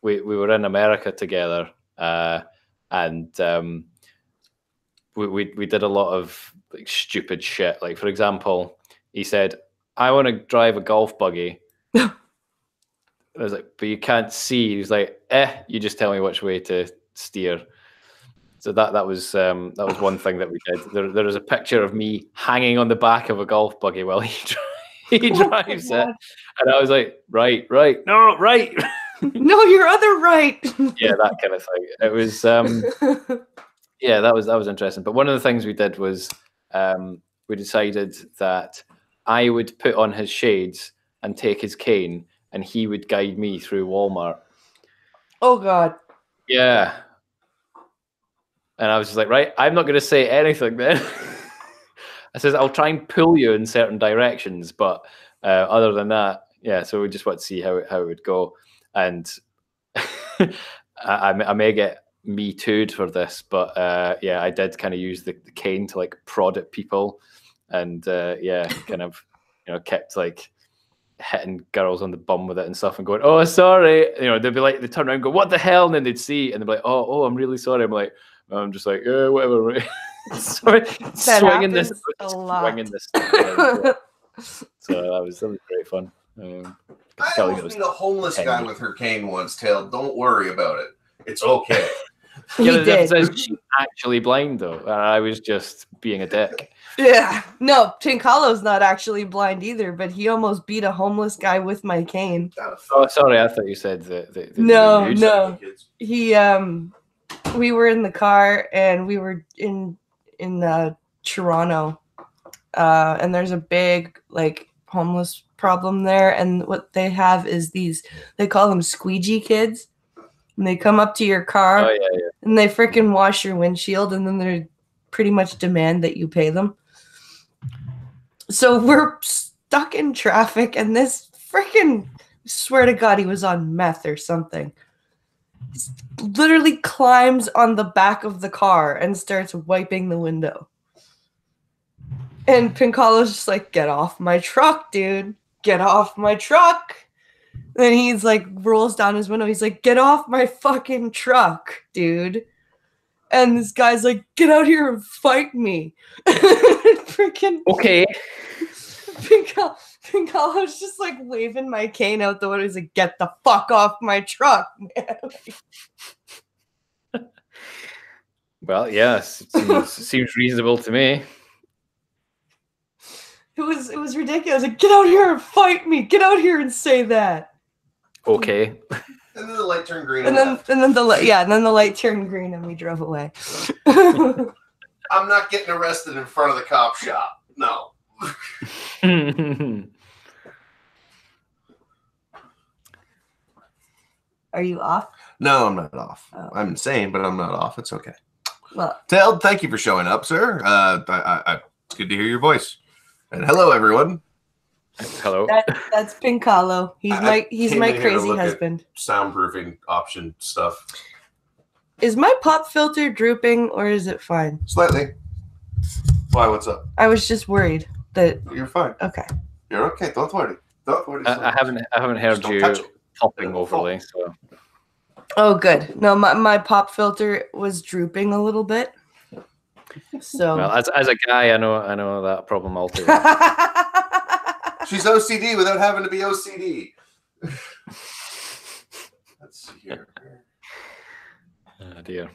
We were in America together, and we did a lot of like stupid shit. Like, for example, he said, "I want to drive a golf buggy." I was like, "But you can't see." He was like, "You just tell me which way to steer." So that was one thing that we did. There is a picture of me hanging on the back of a golf buggy while he drives it, and I was like, right, no, right, no, your other right. Yeah, that kind of thing. It was yeah, that was interesting. But one of the things we did was we decided that I would put on his shades and take his cane, and he would guide me through Walmart. Oh God. Yeah. And I was just like, right, I'm not going to say anything then. I says, I'll try and pull you in certain directions, but other than that, yeah. So we just want to see how it would go, and I may get me too'd for this, but yeah, I did kind of use the cane to like prod at people, and yeah, kind of kept like hitting girls on the bum with it and stuff, and going, "Oh, sorry," they'd be like, they turn around and go, "What the hell?" And then they'd see, and they'd be like, "Oh, I'm really sorry." I'm just like, yeah, whatever. Sorry, swinging this. A lot. So that was great fun. I almost beat a homeless guy with her cane once, Tail. Don't worry about it. It's okay. Yeah, the difference is she's actually blind, though. I was just being a dick. Yeah. No, Pinkalo's not actually blind either, but he almost beat a homeless guy with my cane. Oh, sorry. I thought you said that. No. He, we were in the car, and we were in Toronto, and there's a big like homeless problem there, and what they have is they call them squeegee kids, and they come up to your car, and they freaking wash your windshield, and then they pretty much demand that you pay them. So we're stuck in traffic, and this freaking, swear to God, he was on meth or something. literally climbs on the back of the car and starts wiping the window. And Pincalo's just like, get off my truck, dude. Get off my truck. Then he's like, rolls down his window. He's like, get off my fucking truck, dude. And this guy's like, get out here and fight me. Freaking Okay. Pincalo's just like waving my cane out the window. He's like, get the fuck off my truck, man. Well, yes, seems reasonable to me. It was ridiculous. Like, get out here and fight me. Get out here and say that. Okay. And then the light turned green. And then the light turned green and we drove away. I'm not getting arrested in front of the cop shop. No. Are you off? No, I'm not off. Oh. I'm insane, but I'm not off. It's okay. Well, Ted, thank you for showing up, sir. It's good to hear your voice. And hello, everyone. Hello. that's Pincalo. He's my crazy husband. Soundproofing option stuff. Is my pop filter drooping or is it fine? Slightly. Why? What's up? I was just worried that. You're fine. Okay. You're okay. Don't worry. Don't worry. I haven't heard you popping overly. So. Oh, good. No, my pop filter was drooping a little bit. So. Well, as a guy, I know that problem all too well. She's OCD without having to be OCD. Let's see here. Oh dear.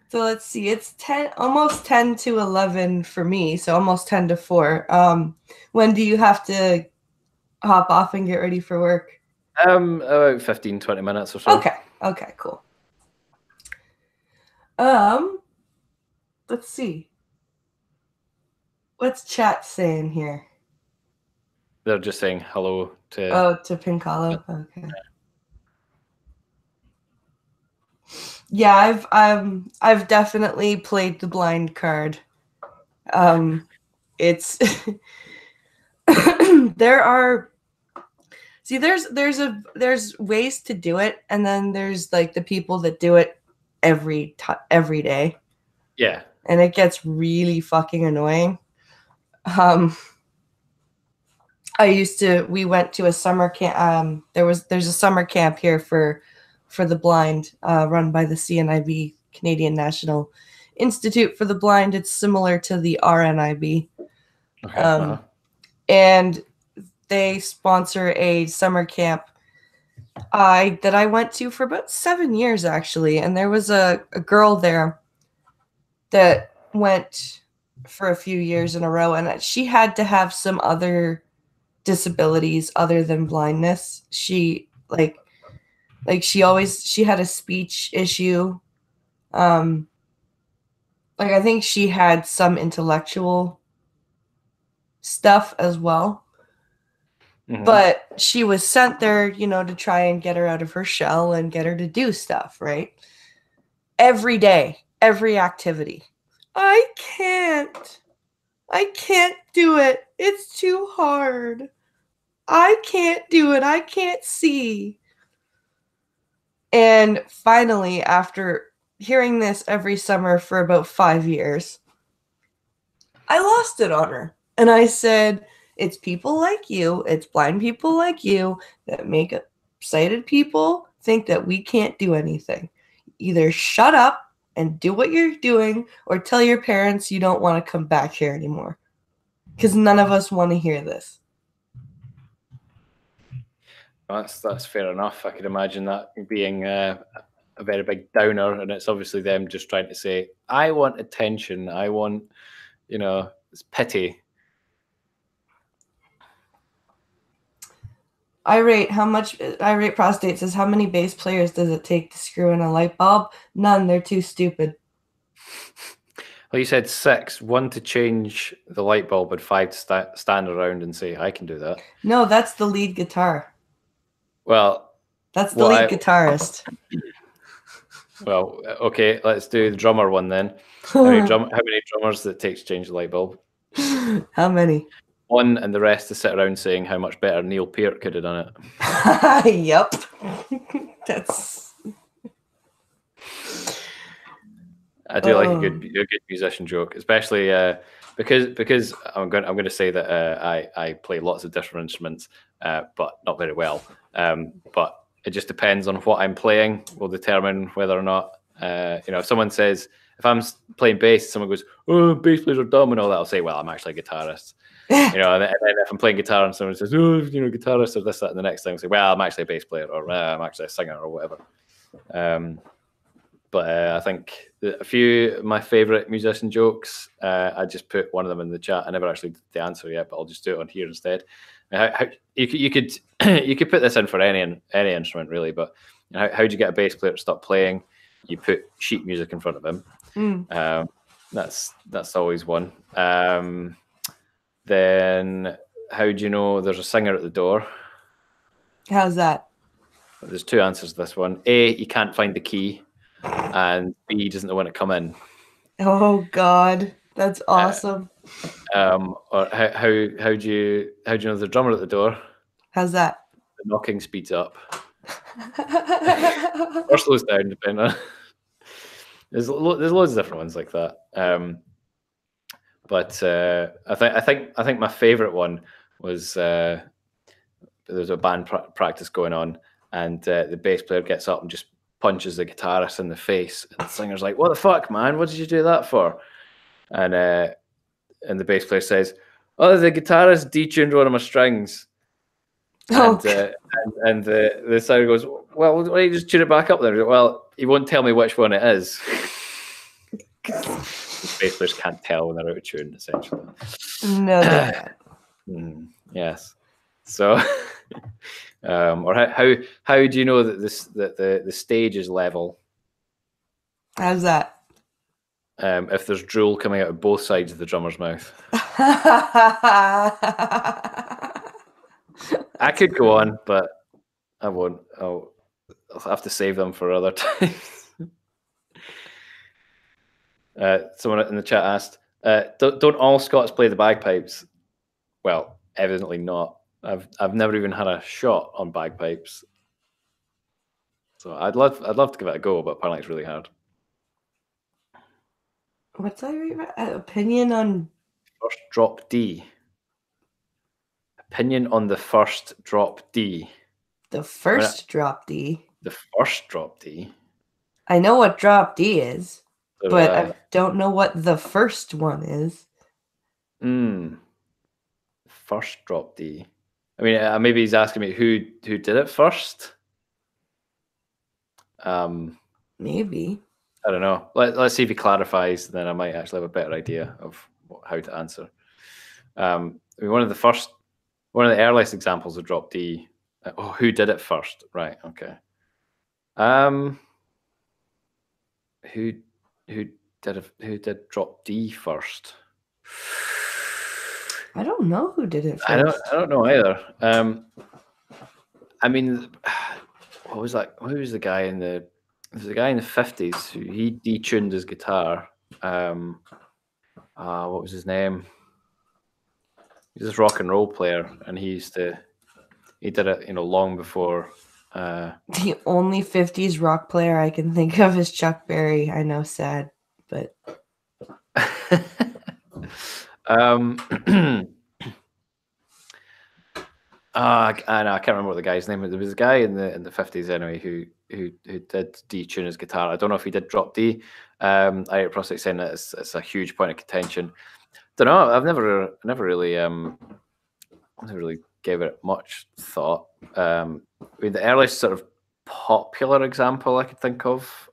So let's see. It's almost 10 to 11 for me. So almost 10 to 4. When do you have to hop off and get ready for work? About 15, 20 minutes or so. Okay, cool. Let's see. What's chat saying here? They're just saying hello to. Oh, to Pincalo. Okay. Yeah, I've definitely played the blind card. It's there's ways to do it, and then there's like the people that do it every day. Yeah. And it gets really fucking annoying. We went to a summer camp. There's a summer camp here for the blind, run by the CNIB, Canadian National Institute for the Blind. It's similar to the RNIB. Okay. And they sponsor a summer camp that I went to for about 7 years, actually. And there was a girl there that went for a few years in a row, and she had to have some other disabilities other than blindness. She she had a speech issue. I think she had some intellectual stuff as well. Mm-hmm. But she was sent there, to try and get her out of her shell and get her to do stuff, right? Every day, every activity. I can't do it. It's too hard. I can't do it. I can't see. And finally, after hearing this every summer for about 5 years, I lost it on her. And I said, it's people like you, it's blind people like you that make sighted people think that we can't do anything. Either shut up and do what you're doing, or tell your parents you don't want to come back here anymore. Because none of us want to hear this. That's fair enough. I could imagine that being a very big downer, and it's obviously them just trying to say, I want attention. I want, it's pity. Irate Prostate says, how many bass players does it take to screw in a light bulb? None. They're too stupid. Well, you said 6. 1 to change the light bulb and 5 to stand around and say, I can do that. No, that's the lead guitar. Well, that's the lead guitarist. Well, okay, let's do the drummer one then. How many drummers does it take to change the light bulb? How many? 1, and the rest to sit around saying how much better Neil Peart could have done it. Yep. That's I do like a good musician joke, especially because I'm going to say that I play lots of different instruments, but not very well. But it just depends on what I'm playing will determine whether or not if someone says, if I'm playing bass, someone goes, "Oh, bass players are dumb" and all that, I'll say, "Well, I'm actually a guitarist." And then if I'm playing guitar and someone says, "Oh, guitarist or this, that," and the next thing I say, "Well, I'm actually a bass player," or "I'm actually a singer," or whatever. But I think a few of my favorite musician jokes, I just put one of them in the chat. I never actually did the answer yet, but I'll just do it on here instead. You could you could put this in for any instrument really, but how do you get a bass player to stop playing? You put sheet music in front of him. That's always one. Then how do you know there's a singer at the door? How's that? There's two answers to this one. A, you can't find the key, and B, he doesn't know when to come in. Oh God, that's awesome. Or how do you know there's a drummer at the door? How's that? The knocking speeds up. Or slows down, depending on. There's loads of different ones like that. But I think my favorite one was there was a band practice going on, and the bass player gets up and just punches the guitarist in the face, and the singer's like, "What the fuck, man? What did you do that for?" And the bass player says, "Oh, the guitarist detuned one of my strings." And the singer goes, "Well, why don't you just tune it back up then?" "Well, he won't tell me which one it is." The bass players can't tell when they're out of tune, essentially. No. Yes. So, or how do you know that the stage is level? How's that? If there's drool coming out of both sides of the drummer's mouth. I could go on, but I won't. I'll have to save them for other times. Someone in the chat asked, don't all Scots play the bagpipes? Well, evidently not. I've never even had a shot on bagpipes. So I'd love to give it a go, but apparently it's really hard. What's that opinion on first drop D? Opinion on the first drop D. The first drop D? The first drop D. I know what drop D is, but I don't know what the first one is. First drop D. I mean, maybe he's asking me who did it first. Maybe. I don't know. Let's see if he clarifies. Then I might actually have a better idea of how to answer. I mean, one of the earliest examples of drop D. Who did it first? Right. Okay. Who did drop D first? I don't know who did it first. I don't know either. I mean, what was that? Who was the guy in the? There was a guy in the 50s who he detuned his guitar. What was his name? He was this rock and roll player, and he did it, long before. The only 50s rock player I can think of is Chuck Berry. I know, sad, but. I can't remember what the guy's name was. There was a guy in the 50s anyway who did detune his guitar. I don't know if he did drop D. I Prostate saying that it's a huge point of contention. Don't know. I've never really gave it much thought. I mean, the earliest sort of popular example I could think of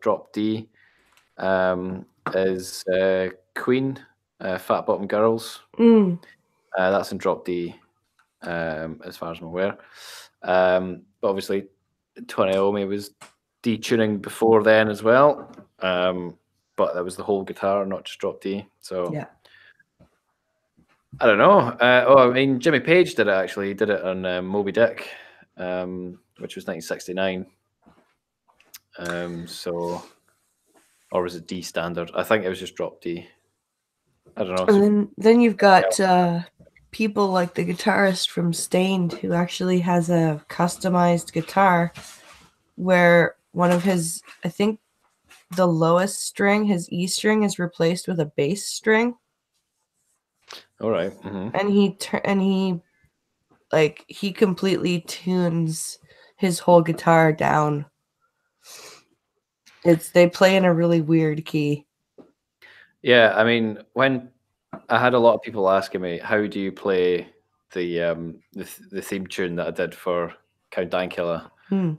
drop D is Queen, Fat Bottom Girls. That's in drop D. As far as I'm aware, but obviously Tony Iommi was detuning before then as well, but that was the whole guitar, not just drop D. So yeah, I don't know. I mean, Jimmy Page did it actually. He did it on Moby Dick, which was 1969. Or was it D standard? I think it was just drop D. I don't know. And then you've got people like the guitarist from Stained, who actually has a customized guitar where one of his, I think the lowest string, his E string, is replaced with a bass string. All right. And he completely tunes his whole guitar down. They play in a really weird key. Yeah, I mean, when I had a lot of people asking me, how do you play the theme tune that I did for Count Dankula? And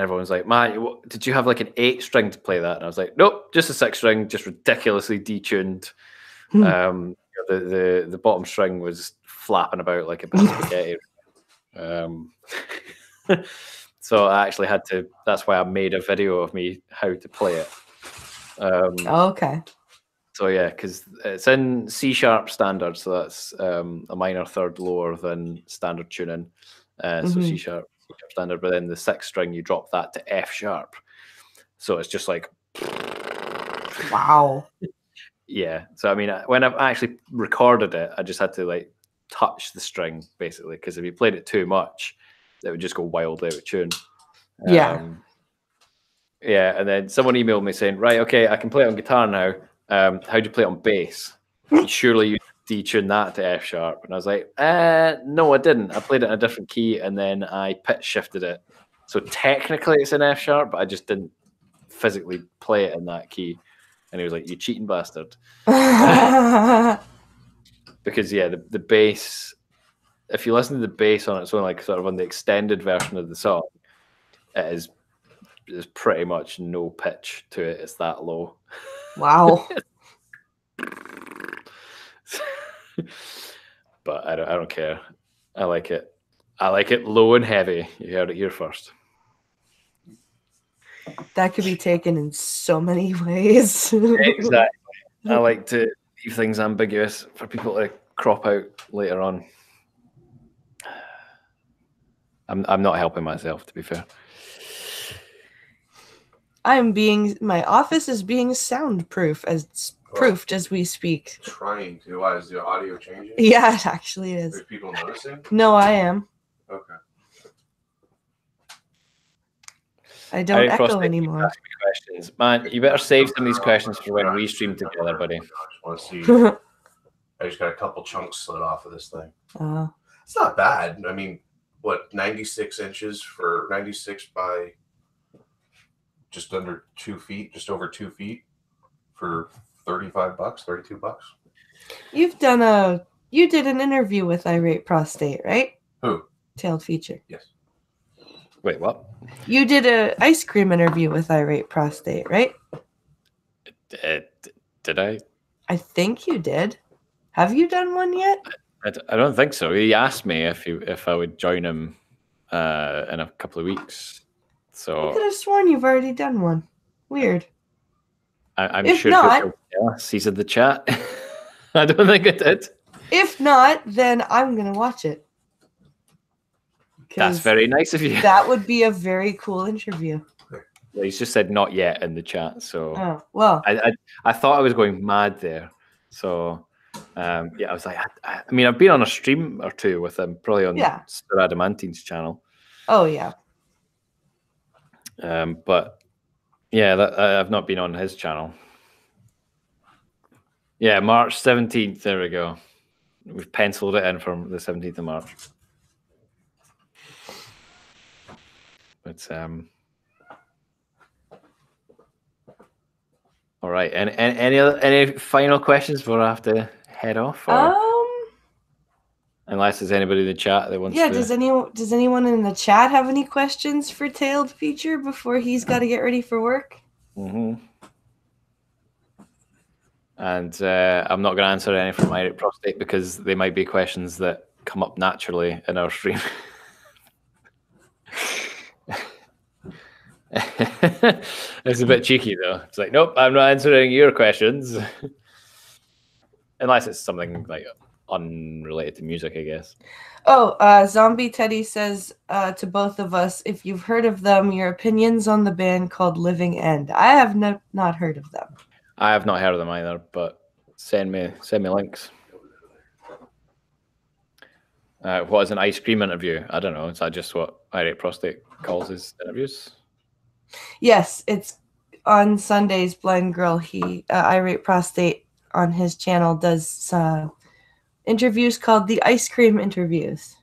everyone's like, man, did you have like an 8-string to play that? And I was like, nope, just a 6-string, just ridiculously detuned. The bottom string was flapping about like a bit of spaghetti. So I actually had to, that's why I made a video of me how to play it. Okay. So yeah, because it's in C sharp standard, so that's a minor third lower than standard tuning. So C sharp standard, but then the 6th string you drop that to F sharp, so it's just like wow. Yeah, so I mean, when I've actually recorded it, I just had to like touch the string basically, because if you played it too much, it would just go wildly out of tune. Yeah, and then someone emailed me saying, right, okay, I can play it on guitar now. How do you play it on bass? Surely you detune that to F sharp. And I was like, no, I didn't. I played it in a different key and then I pitch shifted it. So technically it's in F sharp, but I just didn't physically play it in that key. And he was like, you cheating bastard. Because yeah, the bass, if you listen to the bass on its own, like sort of on the extended version of the song, there's pretty much no pitch to it. It's that low. Wow. But I don't care. I like it. I like it low and heavy. You heard it here first. That could be taken in so many ways. Exactly. I like to leave things ambiguous for people to crop out later on. I'm not helping myself, to be fair. My office is being soundproof proofed as we speak. Trying to. Why is the audio changing? Yeah, it actually is. Are people noticing? No, I am. Okay. I don't echo anymore. Questions. Man, you better save some of these questions for when we stream together, buddy. I just want to see. I just got a couple chunks slid off of this thing. It's not bad. I mean, what, 96 inches for 96 by just under 2 feet, just over 2 feet for $35, $32. You did an interview with Irate Prostate, right? Who? Tailed Feature. Yes. Wait, what? You did an ice cream interview with Irate Prostate, right? Did I? I think you did. Have you done one yet? I don't think so. He asked me if I would join him in a couple of weeks. So I could have sworn you've already done one. Weird. I'm if sure not, he's in the chat. I don't think I did. If not, then I'm gonna watch it. That's very nice of you. That would be a very cool interview. Well, he's just said not yet in the chat, so well, I thought I was going mad there. So yeah, I was like, I mean, I've been on a stream or two with him, probably on Sir Adamantine's channel. Oh yeah. But yeah, I've not been on his channel. Yeah, March 17th. There we go. We've penciled it in from the 17th of March. But all right. And any final questions before I have to head off? Unless there's anybody in the chat that wants to. Does anyone in the chat have any questions for Tailed Feature before he's got to get ready for work? Mm-hmm. And I'm not going to answer any from Irate Prostate because they might be questions that come up naturally in our stream. It's a bit cheeky though. It's like, nope, I'm not answering your questions. Unless it's something like unrelated to music, I guess. Zombie Teddy says to both of us, if you've heard of them, your opinions on the band called Living End. I have not heard of them. I have not heard of them either, but send me links. What is an ice cream interview? I don't know. Is that just what Irate Prostate calls his interviews? Yes, it's on Sundays, Blind Girl, he Irate Prostate on his channel does interviews called the Ice Cream Interviews.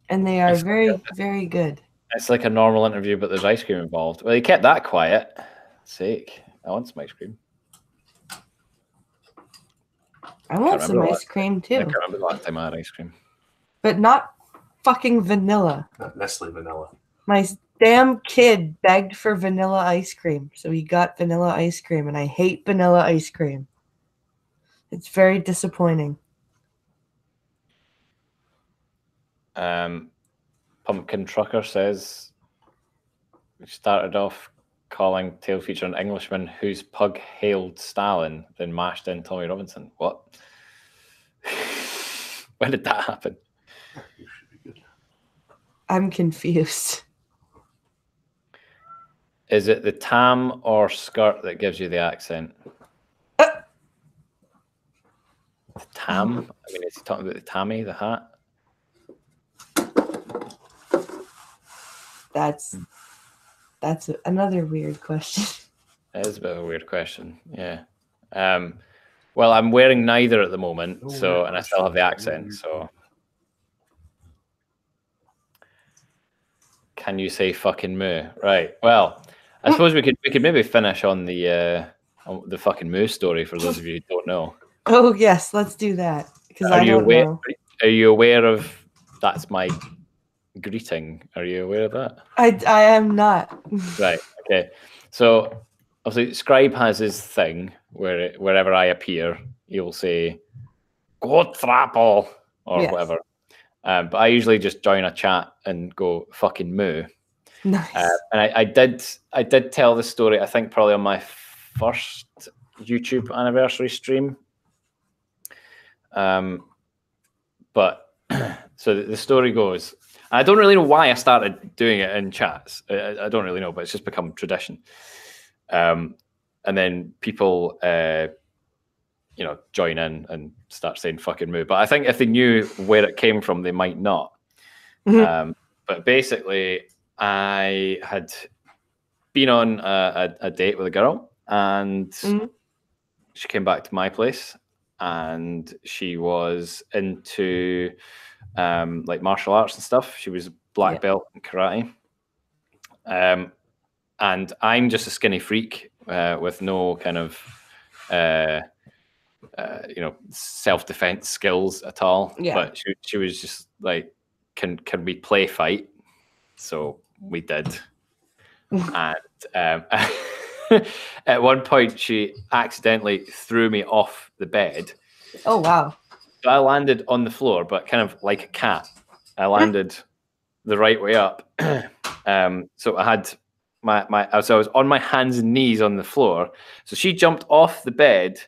And they are very, very good. It's like a normal interview, but there's ice cream involved. Well, he kept that quiet. Sake. I want some ice cream. I want some ice cream too. I can't remember the last time I had ice cream. But not fucking vanilla. Not Nestle vanilla. My damn kid begged for vanilla ice cream, so he got vanilla ice cream, and I hate vanilla ice cream. It's very disappointing. Pumpkin Trucker says we started off calling Tail Feature an Englishman whose pug hailed Stalin, then mashed in Tommy Robinson. What? When did that happen? I'm confused. Is it the tam or skirt that gives you the accent? The tam? I mean, is he talking about the tammy, the hat? That's another weird question. It is a bit of a weird question, yeah. Well, I'm wearing neither at the moment, and I still have the accent, so. Can you say fucking moo? Right. Well, I suppose we could maybe finish on the fucking moo story for those of you who don't know. Oh yes, let's do that. Because I don't know. Are you aware of that's my greeting? Are you aware of that? I am not. Right. Okay. So obviously Scribe has his thing where wherever I appear, he'll say "God Thrapple" or whatever. But I usually just join a chat and go fucking moo. Nice. And I did tell the story, I think probably on my first YouTube anniversary stream. But so the story goes, I don't really know why I started doing it in chats. I don't really know, but it's just become tradition. And then people join in and start saying fucking moo. But I think if they knew where it came from, they might not. Mm-hmm. But basically, I had been on a date with a girl, and she came back to my place, and she was into like martial arts and stuff. She was black belt in karate. And I'm just a skinny freak with no kind of self-defense skills at all. Yeah. But she was just like, can we play fight? So we did. And at one point she accidentally threw me off the bed. Oh wow. So I landed on the floor, but kind of like a cat. I landed the right way up. So I had so I was on my hands and knees on the floor. So she jumped off the bed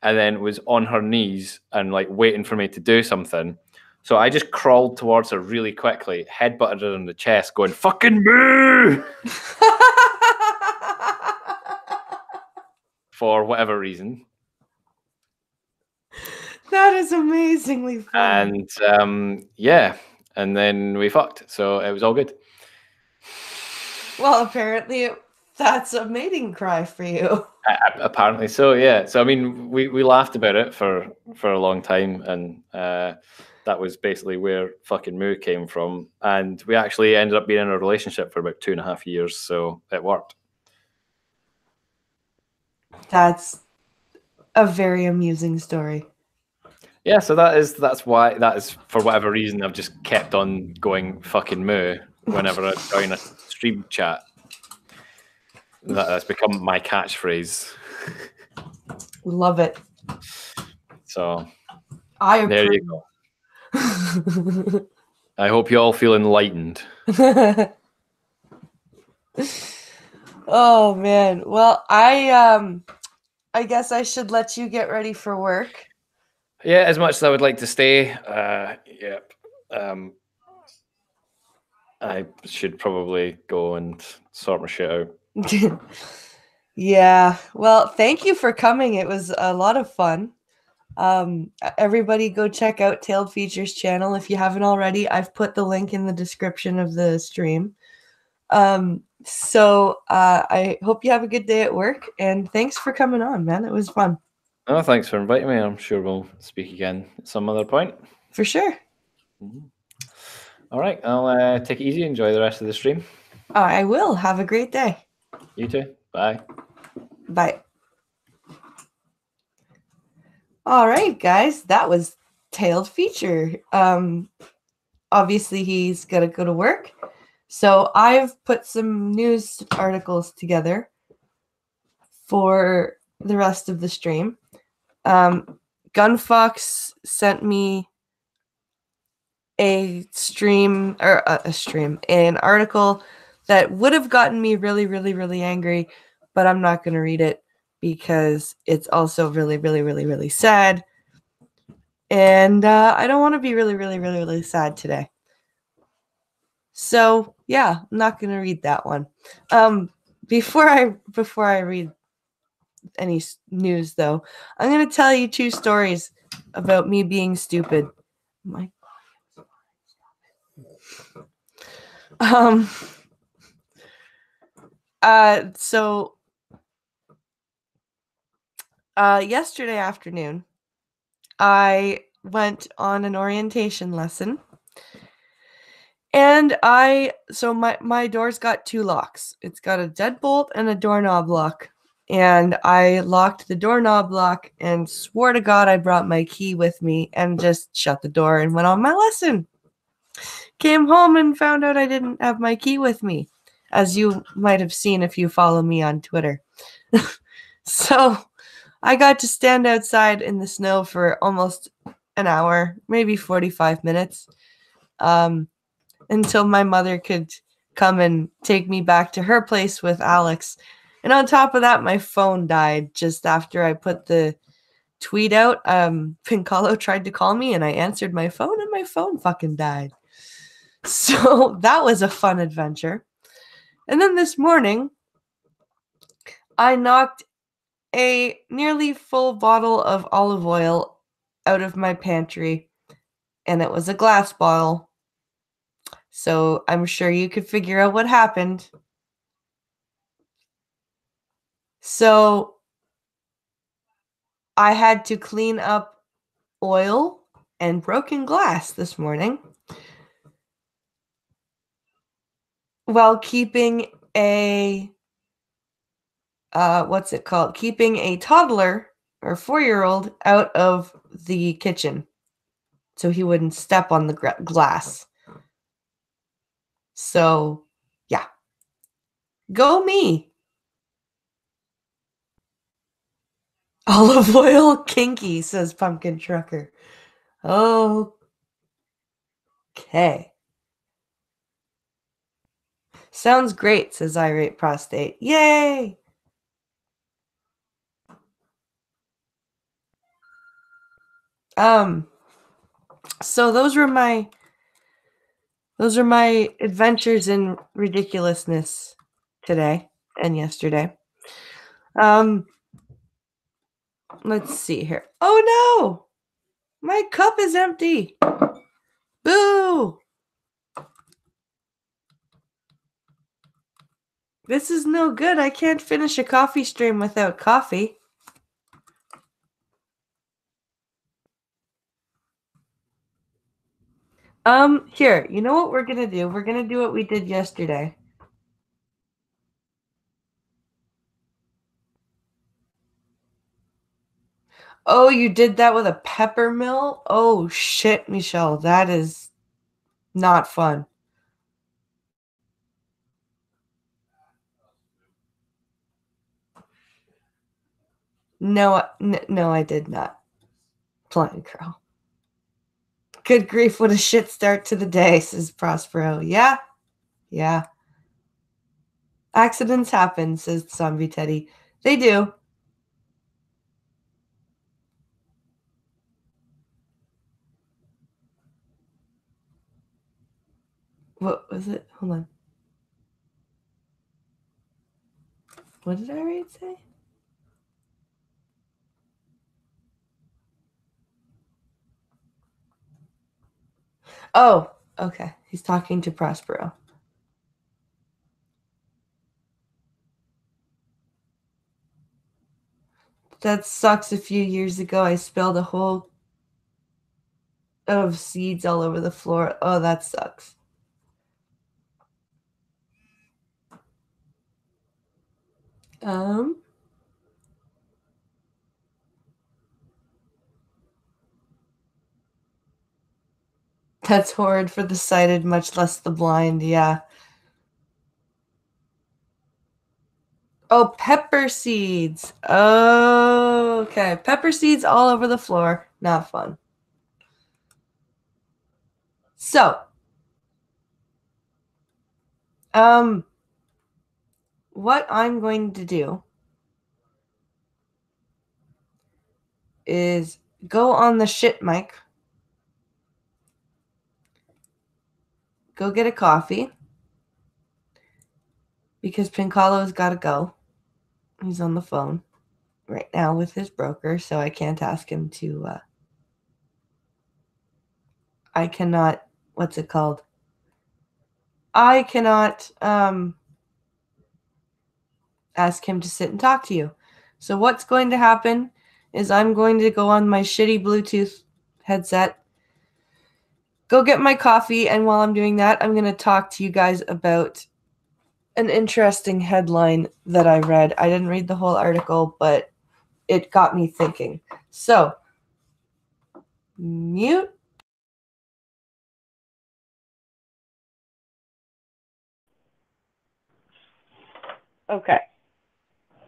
and then was on her knees and like waiting for me to do something. So I just crawled towards her really quickly, headbutted her in the chest, going, fucking moo! For whatever reason. That is amazingly fun. And and then we fucked. So it was all good. Well, apparently that's a mating cry for you. Apparently so, yeah. So I mean, we laughed about it for a long time, and that was basically where fucking moo came from. And we actually ended up being in a relationship for about 2.5 years, so it worked. That's a very amusing story. Yeah, so that is for whatever reason I've just kept on going fucking moo whenever I join a stream chat. That's become my catchphrase. Love it. So there you go. I hope you all feel enlightened. Oh man. Well, I guess I should let you get ready for work. Yeah, as much as I would like to stay, I should probably go and sort my shit out. Yeah. Well, thank you for coming. It was a lot of fun. Everybody go check out Tailed Features channel if you haven't already. I've put the link in the description of the stream. So I hope you have a good day at work, and thanks for coming on, man. It was fun. Oh, thanks for inviting me. I'm sure we'll speak again at some other point. For sure. Mm-hmm. All right, I'll take it easy. Enjoy the rest of the stream. I will. Have a great day. You too. Bye. Bye. All right, guys. That was Tailed Feature. Obviously, he's got to go to work. So I've put some news articles together for the rest of the stream. Gunfox sent me an article that would have gotten me really, really, really angry, but I'm not going to read it because it's also really, really, really, really sad. And I don't want to be really, really, really, really sad today. So yeah, I'm not going to read that one. Before I read any news, though, I'm going to tell you 2 stories about me being stupid. So yesterday afternoon, I went on an orientation lesson, and my door's got 2 locks. It's got a deadbolt and a doorknob lock. And I locked the doorknob lock and swore to God I brought my key with me and just shut the door and went on my lesson. Came home and found out I didn't have my key with me, as you might have seen if you follow me on Twitter. So I got to stand outside in the snow for almost an hour, maybe 45 minutes, until my mother could come and take me back to her place with Alex. And on top of that, my phone died just after I put the tweet out. Pincalo tried to call me, and I answered my phone, and my phone fucking died. So that was a fun adventure. And then this morning, I knocked a nearly full bottle of olive oil out of my pantry, and it was a glass bottle. So I'm sure you could figure out what happened. So I had to clean up oil and broken glass this morning while keeping a keeping a toddler or 4-year-old out of the kitchen so he wouldn't step on the glass. So, yeah. Go me. Olive oil kinky, says Pumpkin Trucker. Okay. Sounds great, says Irate Prostate. Yay! So those are my adventures in ridiculousness today and yesterday. Let's see here. Oh no! My cup is empty. Boo! This is no good. I can't finish a coffee stream without coffee. Here, you know what we're gonna do? We're gonna do what we did yesterday. Oh, you did that with a pepper mill? Oh shit, Michelle, that is not fun. No, I did not. Blind girl. Good grief, what a shit start to the day, says Prospero. Yeah. Accidents happen, says Zombie Teddy. They do. What was it? Hold on. What did I read say? Oh, okay. He's talking to Prospero. That sucks. A few years ago, I spilled a whole of seeds all over the floor. Oh, that sucks. That's horrid for the sighted, much less the blind. Yeah. Oh, pepper seeds. Oh, okay. Pepper seeds all over the floor. Not fun. So, what I'm going to do is go on the shit mic, go get a coffee, because Pincalo's got to go. He's on the phone right now with his broker, so I can't ask him to, I cannot, what's it called? I cannot ask him to sit and talk to you. So what's going to happen is I'm going to go on my shitty Bluetooth headset, go get my coffee, and while I'm doing that, I'm going to talk to you guys about an interesting headline that I read. I didn't read the whole article, but it got me thinking. So, mute. Okay,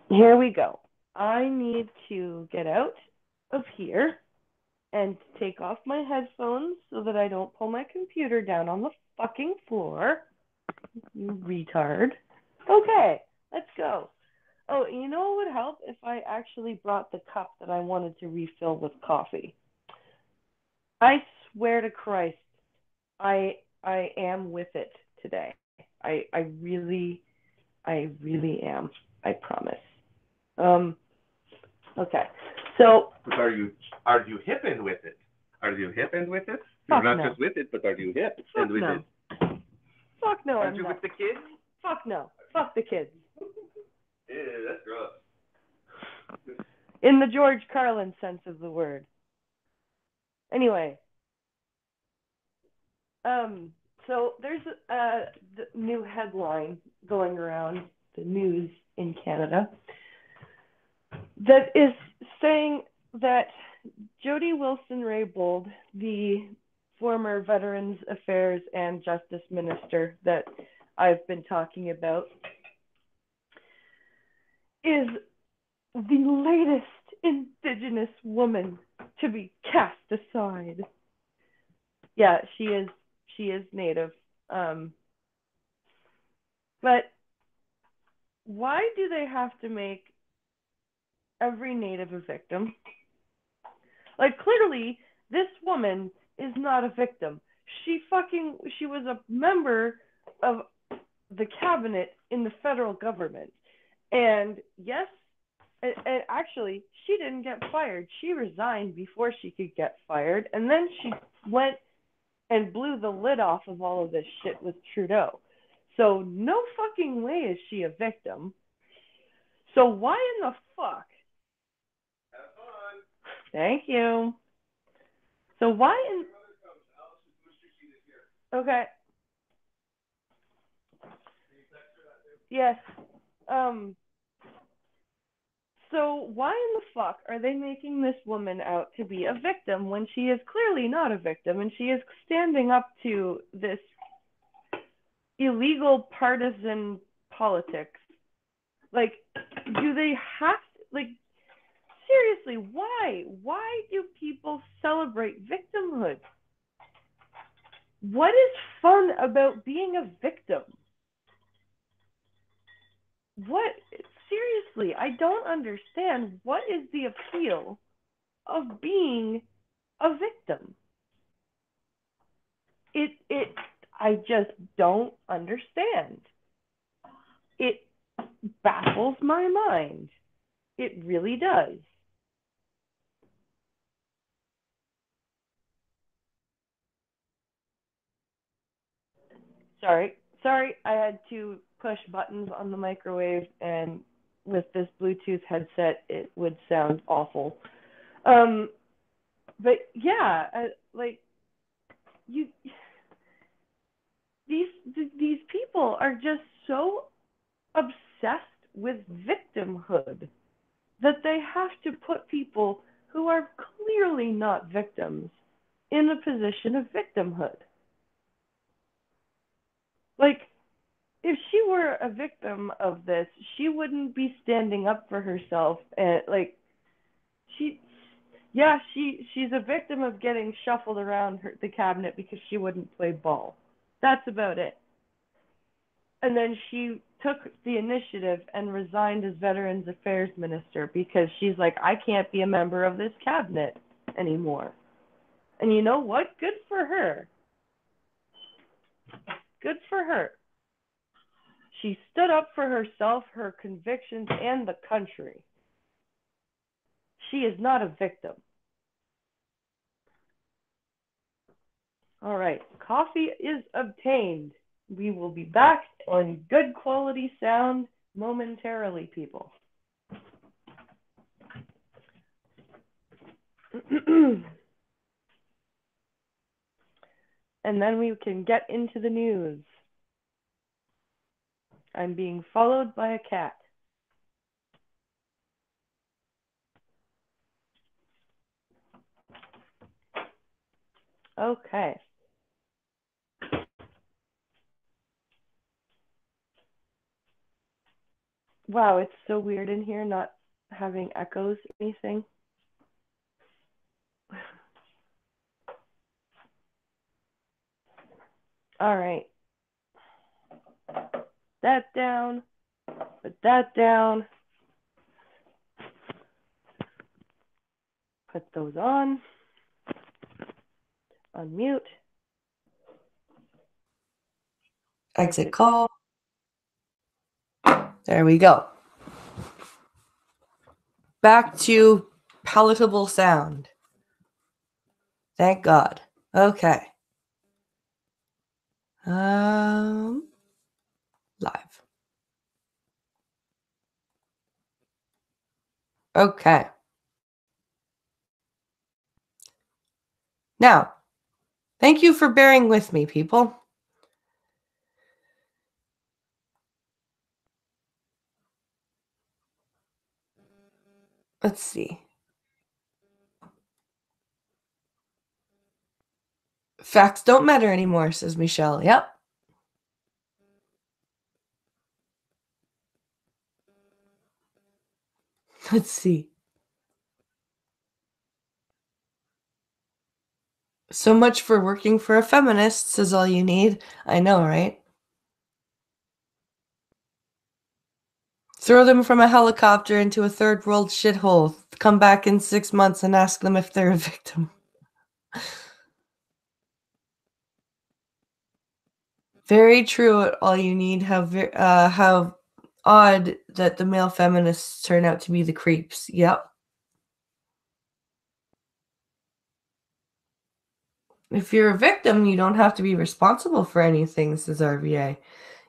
here we go. I need to get out of here and take off my headphones so that I don't pull my computer down on the fucking floor. You retard. Okay, let's go. Oh, you know what would help if I actually brought the cup that I wanted to refill with coffee? I swear to Christ, I am with it today. I really am. I promise. Okay. So are you hip with it? Are you hip with it? You're not just with it, but are you hip with it? Fuck no. Aren't you with the kids? Fuck no. Fuck the kids. Yeah, that's gross. In the George Carlin sense of the word. Anyway. So there's a new headline going around the news in Canada that is saying that Jody Wilson-Raybould, the former Veterans Affairs and Justice Minister that I've been talking about, is the latest Indigenous woman to be cast aside. Yeah, she is Native. But why do they have to make every Native a victim? Like, clearly, this woman is not a victim. She was a member of the cabinet in the federal government. And yes, and actually, she didn't get fired. She resigned before she could get fired. And then she went and blew the lid off of all of this shit with Trudeau. So no fucking way is she a victim. So why in the fuck? Have fun. Thank you. So why in... Okay. Yes. So why in the fuck are they making this woman out to be a victim when she is clearly not a victim and she is standing up to this illegal partisan politics? Like, do they have to, like, seriously, why? Why do people celebrate victimhood? What is fun about being a victim? What? Seriously, I don't understand. What is the appeal of being a victim? I just don't understand. It baffles my mind. It really does. Sorry, I had to push buttons on the microwave and with this Bluetooth headset, it would sound awful. But yeah, like these people are just so obsessed with victimhood that they have to put people who are clearly not victims in a position of victimhood. Like, if she were a victim of this, she wouldn't be standing up for herself. And like, she's a victim of getting shuffled around the cabinet because she wouldn't play ball. That's about it. And then she took the initiative and resigned as Veterans Affairs Minister because she's like, I can't be a member of this cabinet anymore. And you know what? Good for her. Good for her. She stood up for herself, her convictions, and the country. She is not a victim. All right, coffee is obtained. We will be back on good quality sound momentarily, people. And then we can get into the news. I'm being followed by a cat. Okay. Wow, it's so weird in here not having echoes or anything. All right. That down. Put that down. Put those on. Unmute. Exit call. There we go. Back to palatable sound. Thank God. Okay. Live. Okay. Now, thank you for bearing with me, people. Let's see. Facts don't matter anymore, says Michelle. Yep. Let's see. So much for working for a feminist, is all you need. I know, right? Throw them from a helicopter into a third world shithole. Come back in 6 months and ask them if they're a victim. Very true. All you need. How odd that the male feminists turn out to be the creeps. Yep. If you're a victim, you don't have to be responsible for anything, says RVA.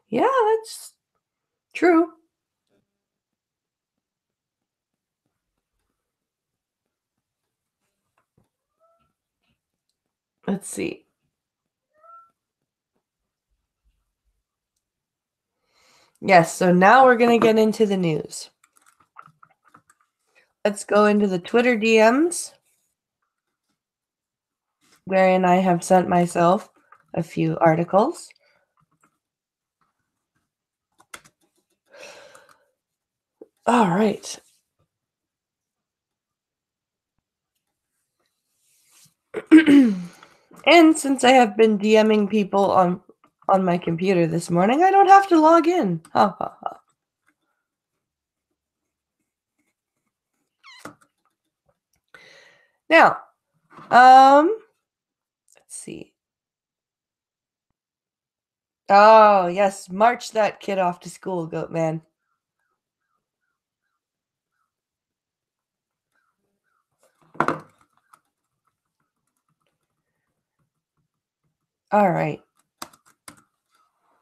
Yeah, that's true. Let's see. Yes, so now we're going to get into the news. Let's go into the Twitter DMs, wherein I have sent myself a few articles. All right. And since I have been DMing people on my computer this morning, I don't have to log in. Ha ha ha. Now, let's see. Oh, yes, march that kid off to school, Goat Man. All right.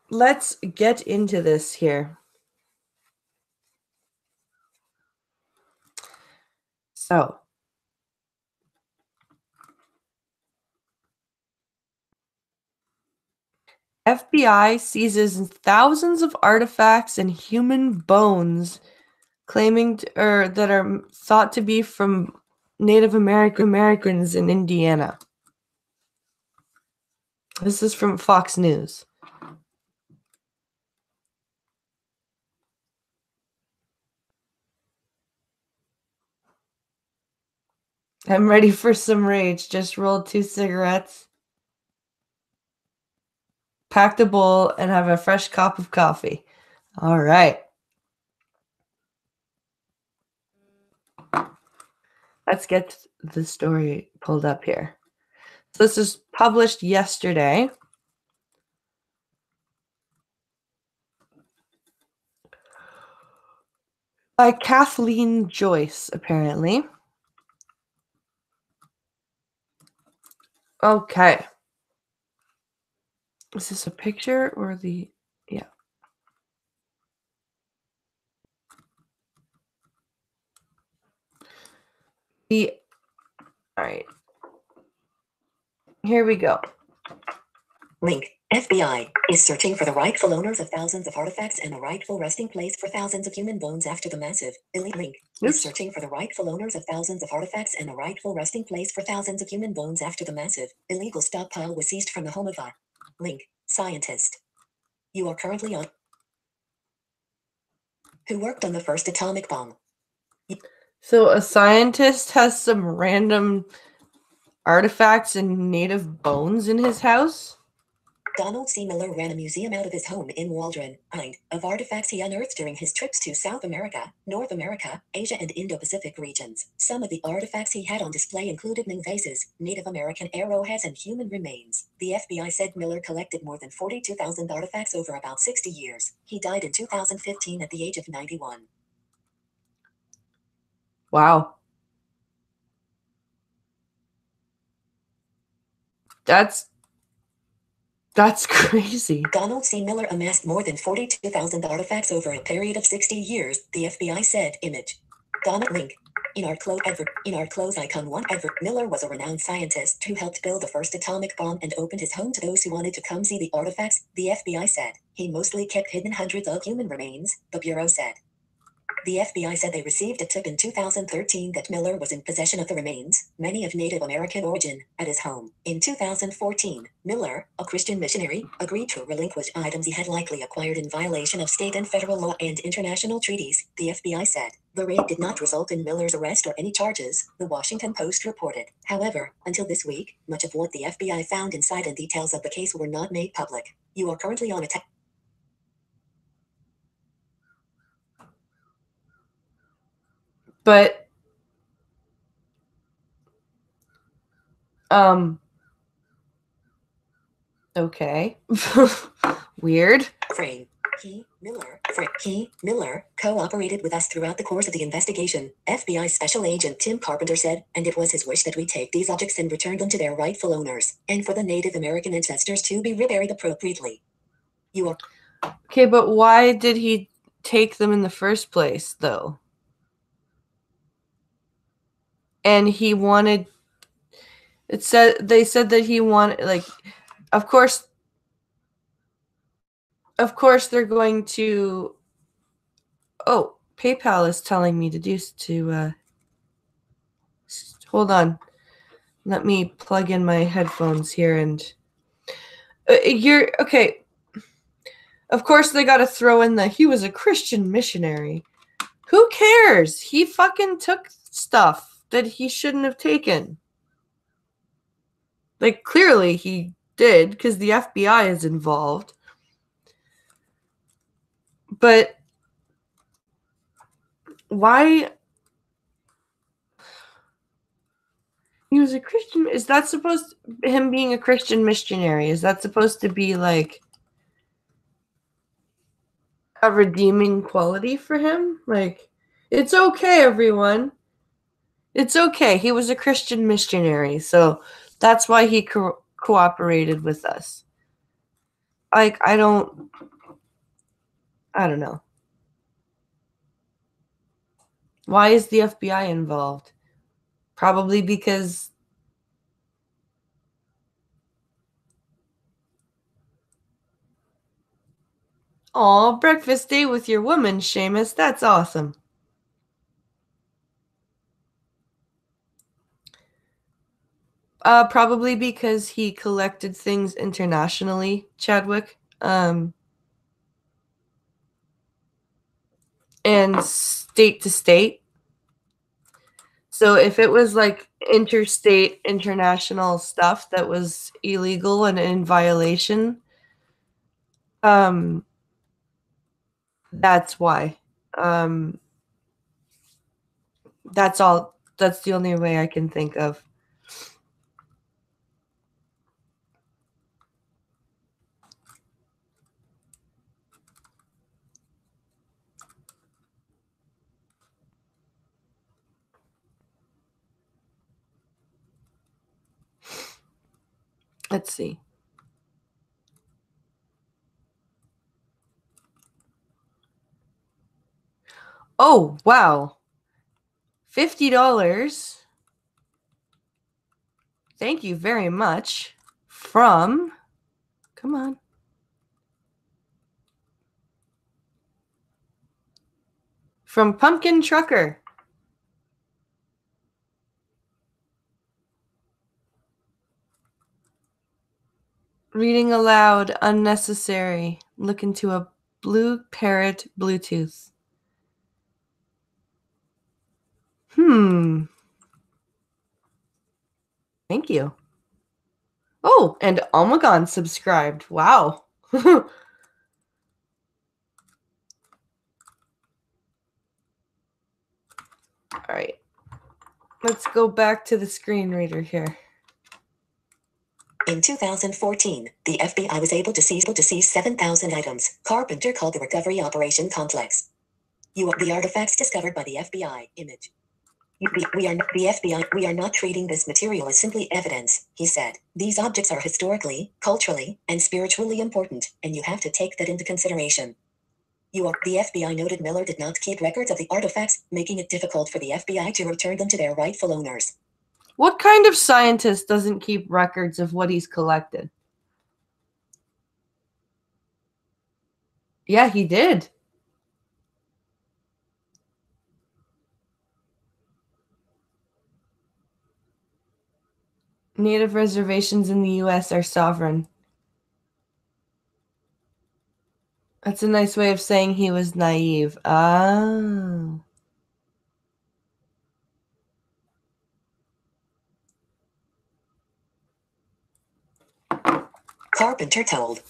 Let's get into this here. So, FBI seizes thousands of artifacts and human bones claiming that are thought to be from Native Americans in Indiana. This is from Fox News. I'm ready for some rage. Just rolled 2 cigarettes, packed a bowl, and have a fresh cup of coffee. All right. Let's get the story pulled up here. So this is published yesterday. By Kathleen Joyce, apparently. Okay. Is this a picture or the... Yeah. All right. Here we go. Link. FBI is searching for the rightful owners of thousands of artifacts and a rightful resting place for thousands of human bones after the massive elite link. Is searching for the rightful owners of thousands of artifacts and a rightful resting place for thousands of human bones after the massive illegal stockpile was seized from the home of a link scientist. You are currently on who worked on the first atomic bomb. So a scientist has some random artifacts and native bones in his house? Donald C. Miller ran a museum out of his home in Waldron, Ind, of artifacts he unearthed during his trips to South America, North America, Asia, and Indo-Pacific regions. Some of the artifacts he had on display included Ming vases, Native American arrowheads, and human remains. The FBI said Miller collected more than 42,000 artifacts over about 60 years. He died in 2015 at the age of 91. Wow. That's crazy. Donald C. Miller amassed more than 42,000 artifacts over a period of 60 years, the FBI said. Image. Donald link. In our close icon 1 advert, Miller was a renowned scientist who helped build the first atomic bomb and opened his home to those who wanted to come see the artifacts, the FBI said. He mostly kept hidden hundreds of human remains, the Bureau said. The FBI said they received a tip in 2013 that Miller was in possession of the remains, many of Native American origin, at his home. In 2014, Miller, a Christian missionary, agreed to relinquish items he had likely acquired in violation of state and federal law and international treaties, the FBI said. The raid did not result in Miller's arrest or any charges, the Washington Post reported. However, until this week, much of what the FBI found inside and details of the case were not made public. You are currently on a But okay. Weird. Frame. He, Miller, cooperated with us throughout the course of the investigation, FBI Special Agent Tim Carpenter said, and it was his wish that we take these objects and return them to their rightful owners, and for the Native American ancestors to be reburied appropriately. You are... Okay, but why did he take them in the first place, though? And he wanted... They said that he wanted, like, of course they're going to... Oh, PayPal is telling me hold on. Let me plug in my headphones here and... You're... Okay. Of course they got to throw in he was a Christian missionary. Who cares? He fucking took stuff that he shouldn't have taken. Like, clearly he did, because the FBI is involved. But why? He was a Christian. Is that supposed to, him being a Christian missionary, is that supposed to be like a redeeming quality for him? Like, it's okay, everyone. It's okay. He was a Christian missionary, so that's why he cooperated with us. Like, I don't know. Why is the FBI involved? Probably because breakfast date with your woman, Seamus. That's awesome. Probably because he collected things internationally, Chadwick. And state to state. So if it was like interstate, international stuff that was illegal and in violation, that's why. That's all. That's the only way I can think of. Let's see. Oh, wow. $50. Thank you very much. From, come on. From Pumpkin Trucker. Reading aloud, unnecessary. Look into a blue parrot Bluetooth. Thank you. Oh, and Omegon subscribed. Wow. All right. Let's go back to the screen reader here. In 2014, the FBI was able to seize 7,000 items. Carpenter called the recovery operation complex. You are the artifacts discovered by the FBI. Image. We are not treating this material as simply evidence, he said. These objects are historically, culturally, and spiritually important, and you have to take that into consideration. The FBI noted Miller did not keep records of the artifacts, making it difficult for the FBI to return them to their rightful owners. What kind of scientist doesn't keep records of what he's collected? Yeah, he did. Native reservations in the U.S. are sovereign. That's a nice way of saying he was naive. Ah. Carpenter told.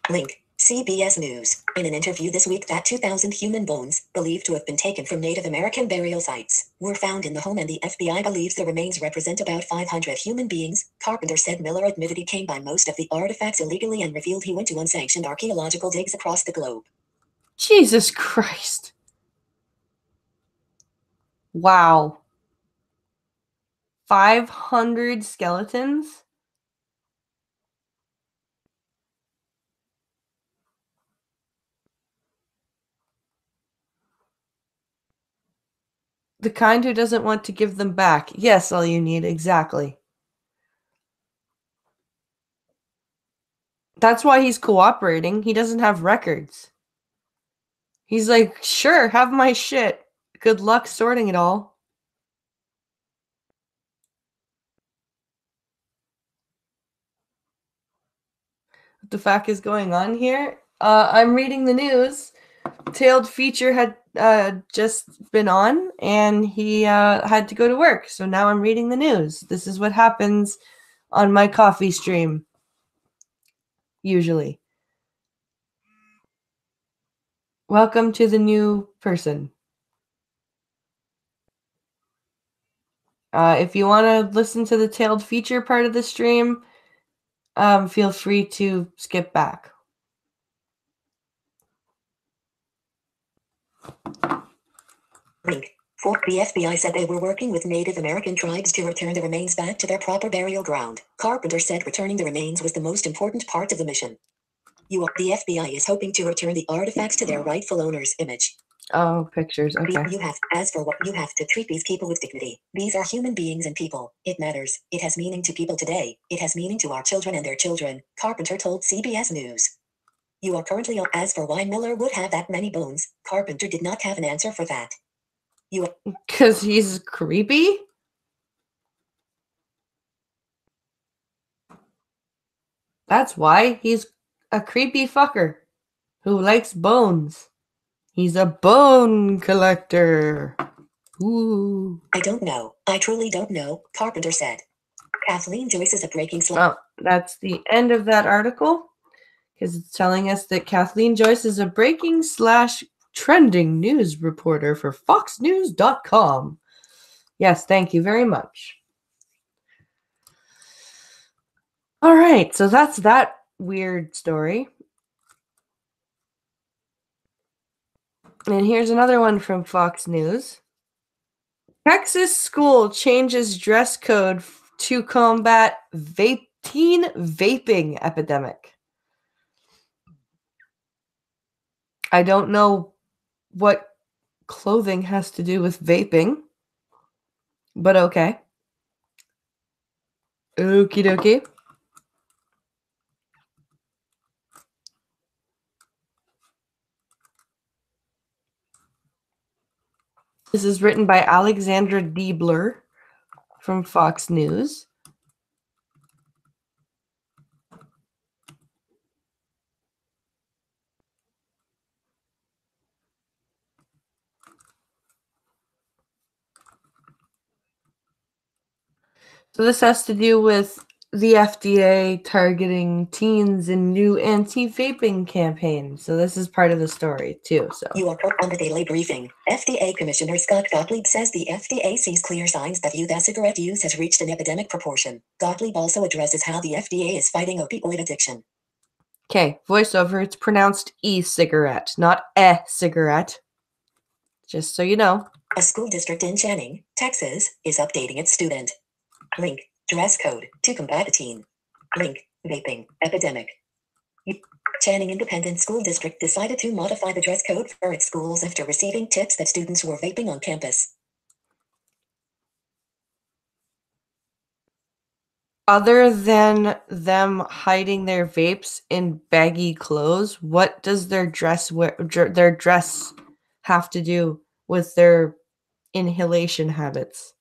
Link. CBS News. In an interview this week that 2,000 human bones, believed to have been taken from Native American burial sites, were found in the home, and the FBI believes the remains represent about 500 human beings. Carpenter said Miller admitted he came by most of the artifacts illegally and revealed he went to unsanctioned archaeological digs across the globe. Jesus Christ. Wow. 500 skeletons? The kind who doesn't want to give them back. Yes, all you need. Exactly. That's why he's cooperating. He doesn't have records. He's like, sure, have my shit. Good luck sorting it all. What the fuck is going on here? I'm reading the news. Tailed Feature had just been on, and he had to go to work. So now I'm reading the news. This is what happens on my coffee stream. Usually. Welcome to the new person. If you want to listen to the Tailed Feature part of the stream, feel free to skip back. Link. The FBI said they were working with Native American tribes to return the remains back to their proper burial ground. Carpenter said returning the remains was the most important part of the mission. The FBI is hoping to return the artifacts to their rightful owners. Image. Oh, pictures. Okay. As for what you have to treat these people with dignity. These are human beings and people. It matters. It has meaning to people today. It has meaning to our children and their children, Carpenter told CBS News. You are currently on. As for why Miller would have that many bones, Carpenter did not have an answer for that. Because he's creepy? That's why he's a creepy fucker who likes bones. He's a bone collector. Ooh. I don't know. I truly don't know, Carpenter said. Kathleen Joyce is a breaking Oh, that's the end of that article. Because it's telling us that Kathleen Joyce is a breaking/trending news reporter for FoxNews.com. Yes, thank you very much. All right, so that's that weird story. And here's another one from Fox News. Texas school changes dress code to combat teen vaping epidemic. I don't know what clothing has to do with vaping, but okay. Okie dokie. This is written by Alexandra Diebler from Fox News. So this has to do with the FDA targeting teens in new anti-vaping campaign. So this is part of the story too. So you are on the daily briefing. FDA Commissioner Scott Gottlieb says the FDA sees clear signs that youth cigarette use has reached an epidemic proportion. Gottlieb also addresses how the FDA is fighting opioid addiction. Okay, voiceover. It's pronounced e-cigarette, not e-cigarette. Just so you know. A school district in Channing, Texas, is updating its student. Link. Dress code to combat a teen. Link. Vaping epidemic. Channing Independent School District decided to modify the dress code for its schools after receiving tips that students were vaping on campus. Other than them hiding their vapes in baggy clothes, what does their dress have to do with their inhalation habits?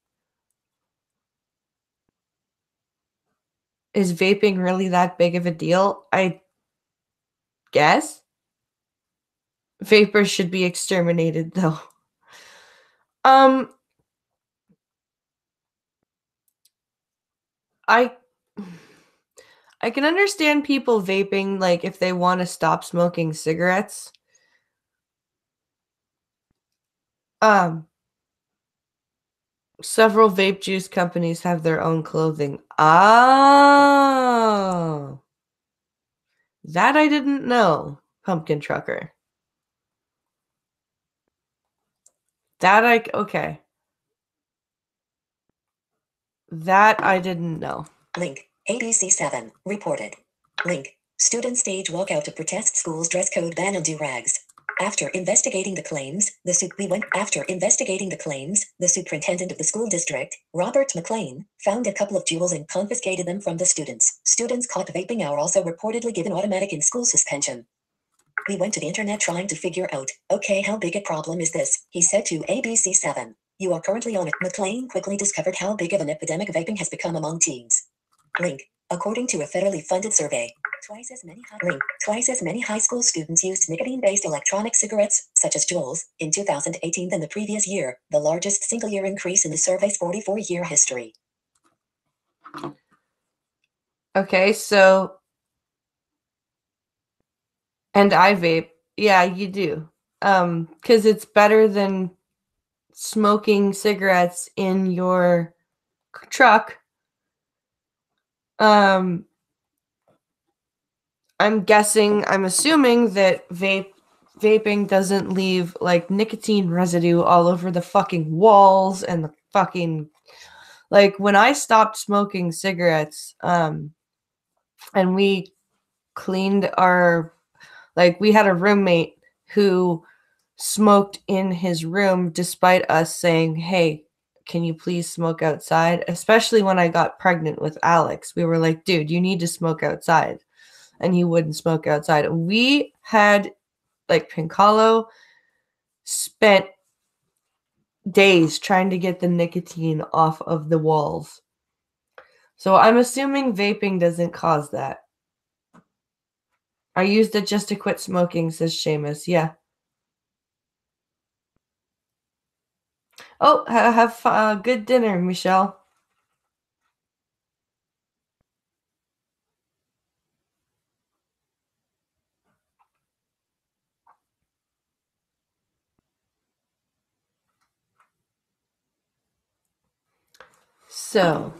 Is vaping really that big of a deal? I guess. Vapors should be exterminated, though. I can understand people vaping, like, if they want to stop smoking cigarettes. Several vape juice companies have their own clothing. Oh. That I didn't know, Pumpkin Trucker. Okay. That I didn't know. Link. ABC7 reported. Link. Students stage walkout to protest school's dress code ban on do-rags. After investigating the claims, the superintendent of the school district, Robert McLean, found a couple of jewels and confiscated them from the students. Students caught vaping are also reportedly given automatic in-school suspension. We went to the internet trying to figure out, okay, how big a problem is this? He said to ABC7. You are currently on it. McLean quickly discovered how big of an epidemic vaping has become among teens. Link. According to a federally funded survey, twice as many high school students used nicotine-based electronic cigarettes, such as Juuls, in 2018 than the previous year, the largest single-year increase in the survey's 44-year history. Okay, so... And I vape. Yeah, you do. Because it's better than smoking cigarettes in your truck. I'm assuming that vaping doesn't leave like nicotine residue all over the fucking walls and the fucking, like, when I stopped smoking cigarettes, and we cleaned our, like, we had a roommate who smoked in his room despite us saying, hey, can you please smoke outside? Especially when I got pregnant with Alex. We were like, dude, you need to smoke outside. And he wouldn't smoke outside. We had, like, Pincalo spent days trying to get the nicotine off of the walls. So I'm assuming vaping doesn't cause that. I used it just to quit smoking, says Seamus. Yeah. Oh, have a good dinner, Michelle. So.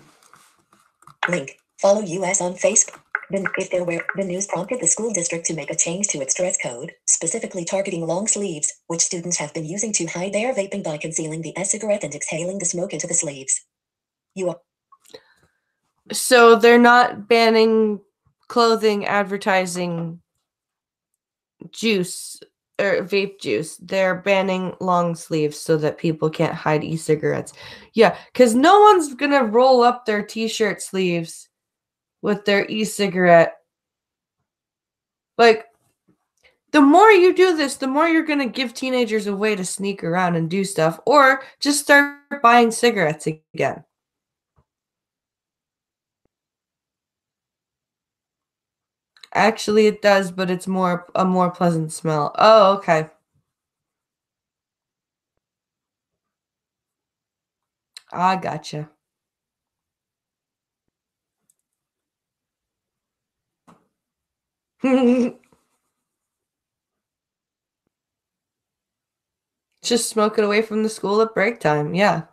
Link. Follow US on Facebook. Then, if there were, the news prompted the school district to make a change to its dress code, specifically targeting long sleeves, which students have been using to hide their vaping by concealing the e-cigarette and exhaling the smoke into the sleeves. So they're not banning clothing advertising juice or vape juice. They're banning long sleeves so that people can't hide e-cigarettes. Yeah, because no one's going to roll up their t-shirt sleeves with their e-cigarette. Like, the more you do this, the more you're going to give teenagers a way to sneak around and do stuff, or just start buying cigarettes again. Actually, it does, but it's a more pleasant smell. Oh, okay. I gotcha. Just smoke it away from the school at break time. Yeah.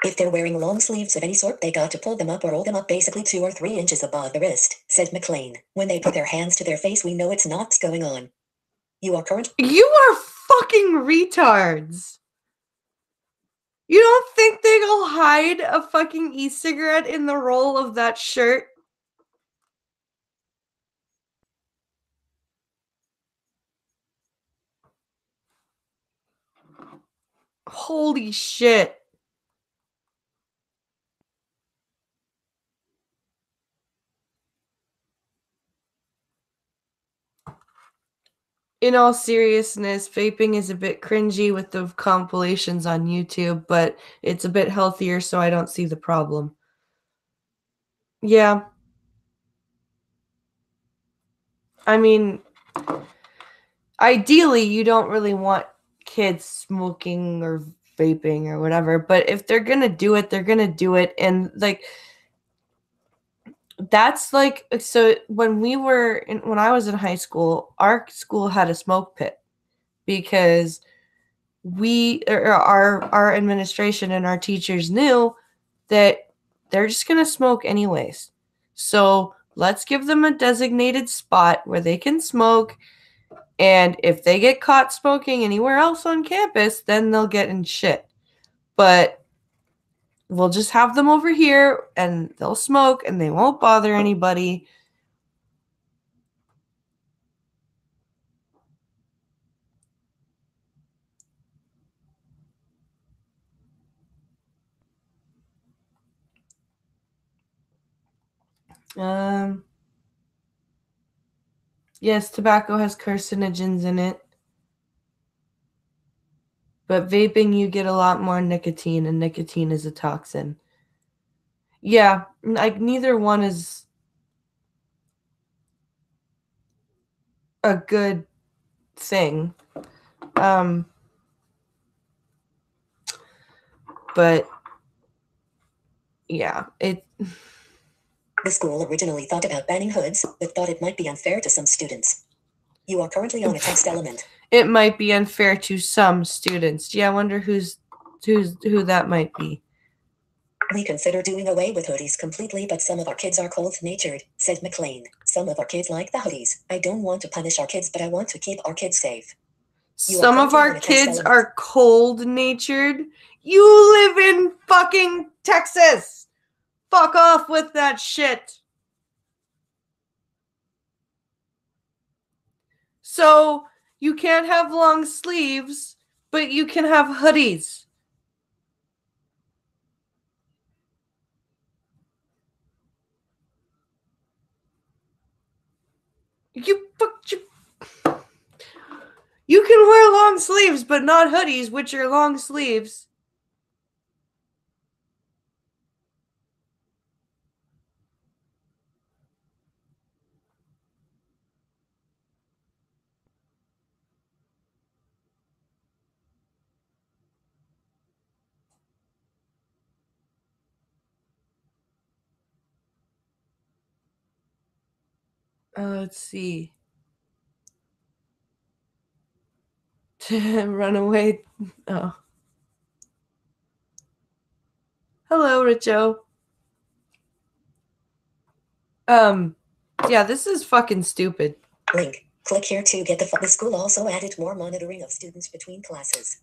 If they're wearing long sleeves of any sort, they got to pull them up or roll them up basically 2 or 3 inches above the wrist, said McLean. When they put their hands to their face, we know it's not going on. You are fucking retards. You don't think they'll hide a fucking e-cigarette in the roll of that shirt? Holy shit. In all seriousness, vaping is a bit cringy with the compilations on YouTube, but it's a bit healthier, so I don't see the problem. Yeah. I mean, ideally, you don't really want kids smoking or vaping or whatever, but if they're gonna do it, they're gonna do it. And, like, that's like, so when I was in high school, our school had a smoke pit because our administration and our teachers knew that they're just going to smoke anyways. So let's give them a designated spot where they can smoke. And if they get caught smoking anywhere else on campus, then they'll get in shit. But we'll just have them over here and they'll smoke and they won't bother anybody. Yes, tobacco has carcinogens in it. But vaping, you get a lot more nicotine, and nicotine is a toxin. Yeah, like neither one is a good thing. But yeah, The school originally thought about banning hoods, but thought it might be unfair to some students. You are currently on a text element. It might be unfair to some students. Yeah, I wonder who that might be. We consider doing away with hoodies completely, but some of our kids are cold-natured, said McLean. Some of our kids like the hoodies. I don't want to punish our kids, but I want to keep our kids safe. Some of our kids are cold-natured. You live in fucking Texas. Fuck off with that shit. So you can't have long sleeves, but you can have hoodies. You can wear long sleeves, but not hoodies, which are long sleeves. Let's see. Run away. Oh. Hello, Richo. Yeah, this is fucking stupid. Link. Click here to get the school also added more monitoring of students between classes.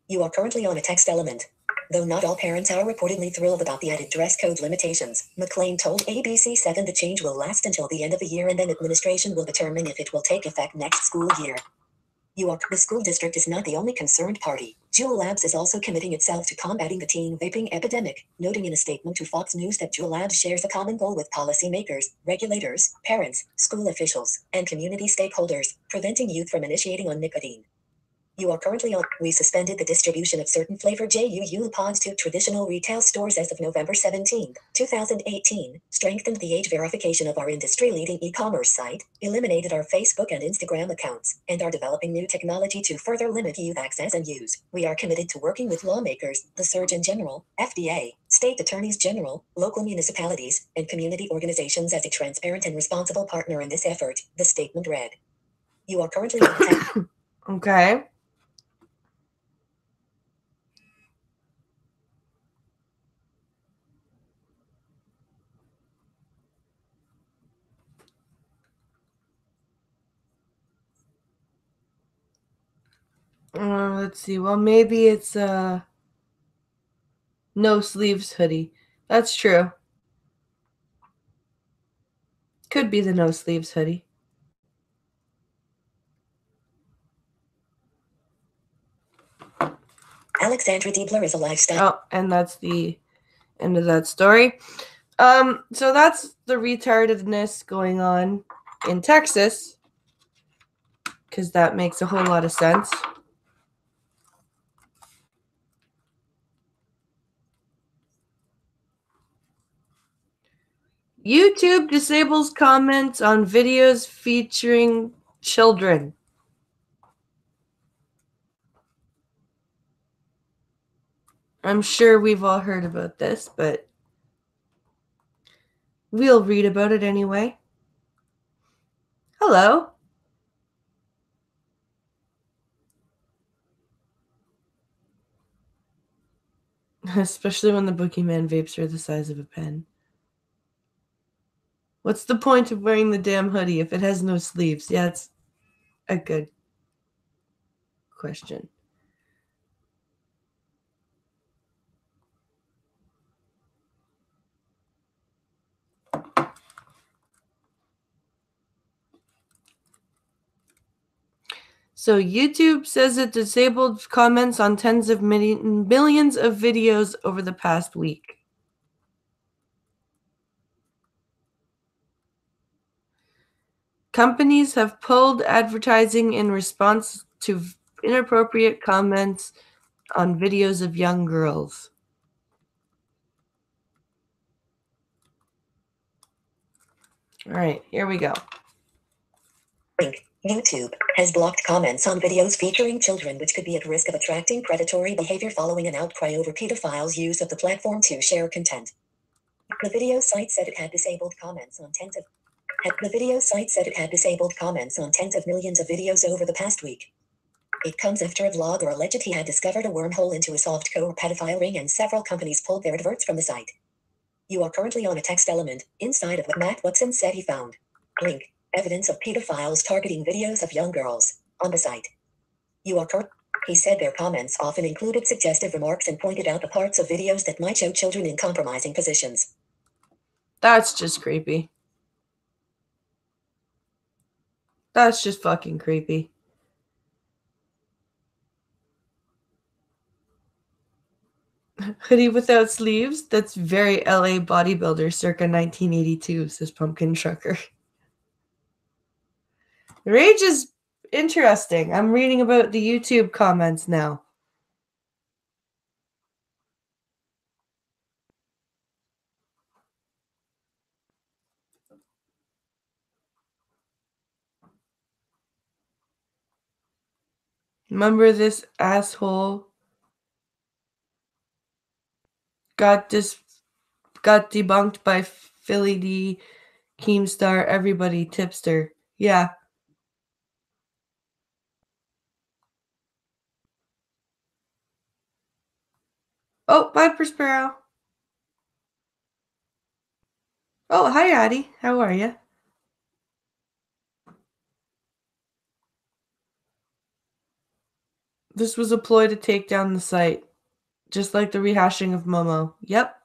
You are currently on a text element. Though not all parents are reportedly thrilled about the added dress code limitations, McLean told ABC7 the change will last until the end of the year and then administration will determine if it will take effect next school year. The school district is not the only concerned party. Juul Labs is also committing itself to combating the teen vaping epidemic, noting in a statement to Fox News that Juul Labs shares a common goal with policymakers, regulators, parents, school officials, and community stakeholders, preventing youth from initiating on nicotine. You are currently on. We suspended the distribution of certain flavored JUUL pods to traditional retail stores as of November 17, 2018, strengthened the age verification of our industry-leading e-commerce site, eliminated our Facebook and Instagram accounts, and are developing new technology to further limit youth access and use. We are committed to working with lawmakers, the Surgeon General, FDA, state attorneys general, local municipalities, and community organizations as a transparent and responsible partner in this effort, the statement read. You are currently on. Okay. Let's see. Well, maybe it's a no sleeves hoodie. That's true. Could be the no sleeves hoodie. Alexandra Diebler is a lifestyle. Oh, and that's the end of that story. So that's the retardedness going on in Texas, because that makes a whole lot of sense. YouTube disables comments on videos featuring children. I'm sure we've all heard about this, but we'll read about it anyway. Hello. Especially when the boogeyman vapes are the size of a pen. What's the point of wearing the damn hoodie if it has no sleeves? Yeah, it's a good question. So YouTube says it disabled comments on tens of millions of videos over the past week. Companies have pulled advertising in response to inappropriate comments on videos of young girls. All right, here we go. YouTube has blocked comments on videos featuring children, which could be at risk of attracting predatory behavior following an outcry over pedophiles' use of the platform to share content. The video site said it had disabled comments on tens of millions of videos over the past week. It comes after a vlogger alleged he had discovered a wormhole into a softcore pedophile ring, and several companies pulled their adverts from the site. You are currently on a text element inside of what Matt Watson said he found. Link. Evidence of pedophiles targeting videos of young girls on the site. You are correct. He said their comments often included suggestive remarks and pointed out the parts of videos that might show children in compromising positions. That's just creepy. That's just fucking creepy. Hoodie without sleeves? That's very LA bodybuilder circa 1982, says Pumpkin Trucker. Rage is interesting. I'm reading about the YouTube comments now. Remember this asshole got debunked by Philly D, Keemstar, everybody, Tipster. Yeah. Oh, bye, Prospero. Oh, hi, Addie. How are you? This was a ploy to take down the site. Just like the rehashing of Momo. Yep.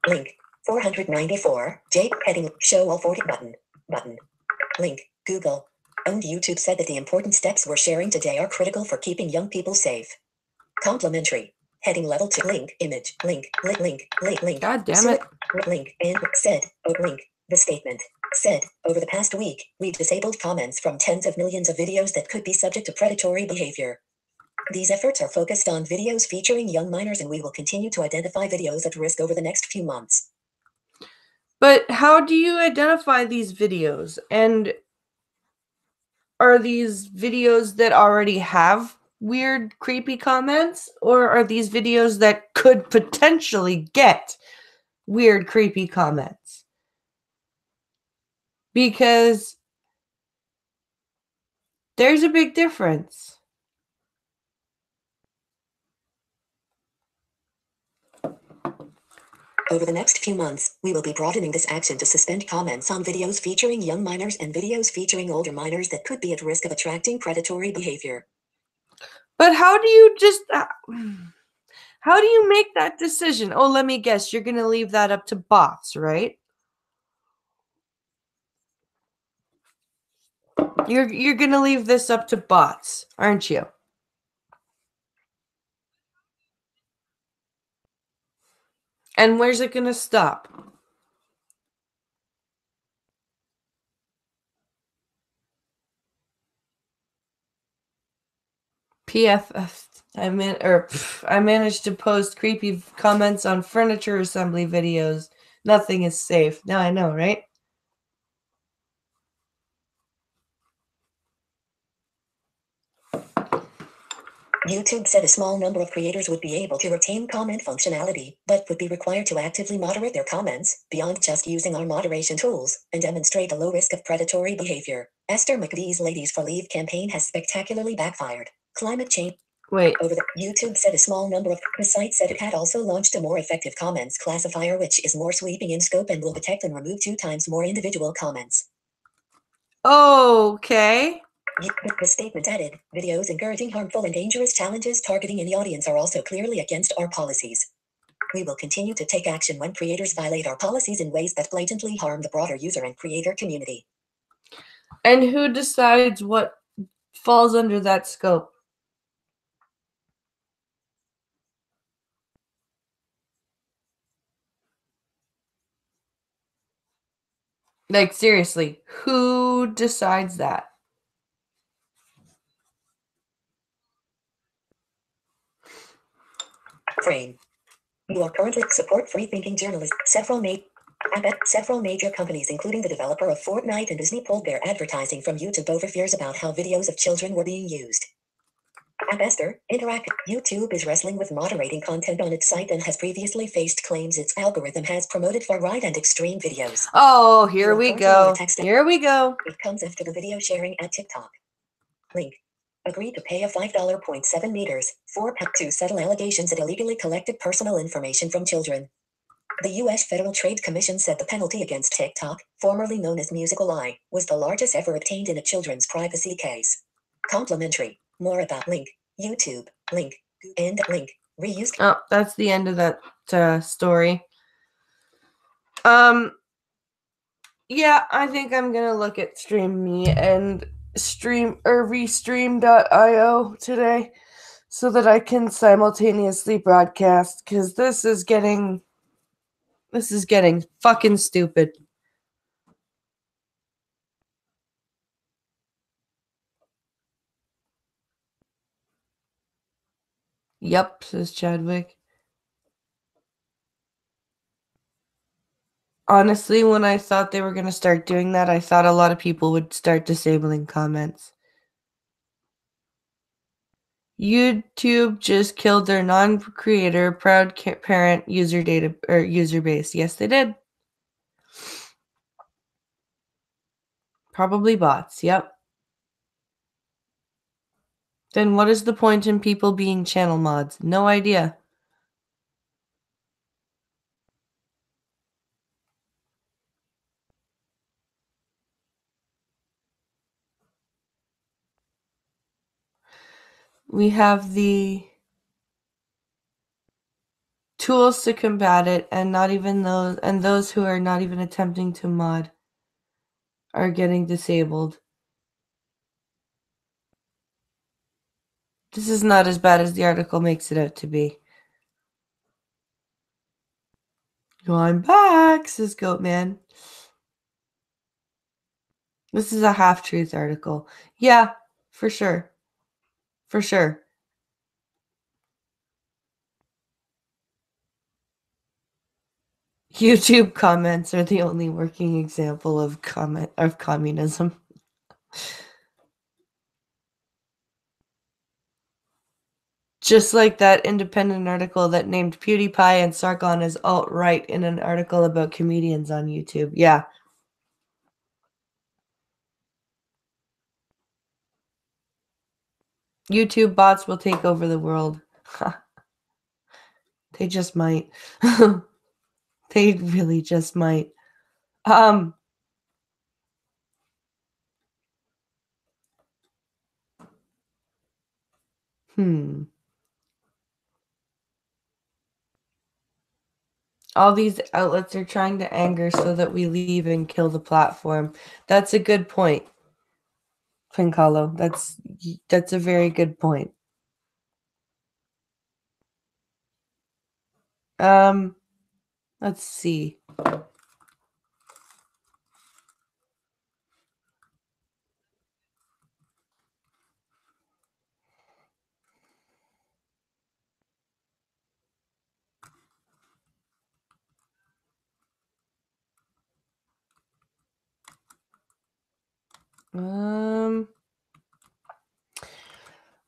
Link 494. Jake heading show all 40 button. Link Google. Owned YouTube said that the important steps we're sharing today are critical for keeping young people safe. Complimentary. Heading level 2. Link image. Link. God damn it. Link and said. Link. The statement said, over the past week, we disabled comments from tens of millions of videos that could be subject to predatory behavior. These efforts are focused on videos featuring young minors, and we will continue to identify videos at risk over the next few months. But how do you identify these videos? And are these videos that already have weird, creepy comments? Or are these videos that could potentially get weird, creepy comments? Because there's a big difference. Over the next few months, we will be broadening this action to suspend comments on videos featuring young minors and videos featuring older minors that could be at risk of attracting predatory behavior. But how do you make that decision? Oh, let me guess. You're going to leave that up to bots, right? You're going to leave this up to bots, aren't you? And where's it going to stop? PFF. I managed to post creepy comments on furniture assembly videos. Nothing is safe. Now I know, right? YouTube said a small number of creators would be able to retain comment functionality, but would be required to actively moderate their comments, beyond just using our moderation tools, and demonstrate a low risk of predatory behavior. Esther McDee's Ladies for Leave campaign has spectacularly backfired. Climate change. Wait. Over the YouTube said a small number of the site said it had also launched a more effective comments classifier, which is more sweeping in scope and will detect and remove 2 times more individual comments. Okay. The statement added, videos encouraging harmful and dangerous challenges targeting any audience are also clearly against our policies. We will continue to take action when creators violate our policies in ways that blatantly harm the broader user and creator community. And who decides what falls under that scope? Like, seriously, who decides that? Frame. You are currently support free-thinking journalists. Several major companies, including the developer of Fortnite and Disney, pulled their advertising from YouTube over fears about how videos of children were being used. Esther, Interactive. YouTube is wrestling with moderating content on its site and has previously faced claims its algorithm has promoted far-right and extreme videos. Oh, here we go. Here we go. It comes after the video sharing at TikTok. Link. Agreed to pay a $5.7 meters to settle allegations it illegally collected personal information from children. The U.S. Federal Trade Commission said the penalty against TikTok, formerly known as Musical Eye, was the largest ever obtained in a children's privacy case. Complimentary. More about Link. YouTube. Link. And Link. Reuse. Oh, that's the end of that story. Yeah, I think I'm gonna look at Stream Me and Restream.io today so that I can simultaneously broadcast, because this is getting fucking stupid. Yep, says Chadwick. Honestly, when I thought they were going to start doing that, I thought a lot of people would start disabling comments. YouTube just killed their non-creator, proud parent user data or user base. Yes, they did. Probably bots. Yep. Then what is the point in people being channel mods? No idea. We have the tools to combat it, and those who are not even attempting to mod are getting disabled. This is not as bad as the article makes it out to be. Oh, I'm back, says Goatman. This is a half-truth article. Yeah, for sure. For sure. YouTube comments are the only working example of communism. Just like that independent article that named PewDiePie and Sargon as alt-right in an article about comedians on YouTube. Yeah. YouTube bots will take over the world. They just might. They really just might. All these outlets are trying to anger so that we leave and kill the platform. That's a good point, Pincalo. That's a very good point. Let's see.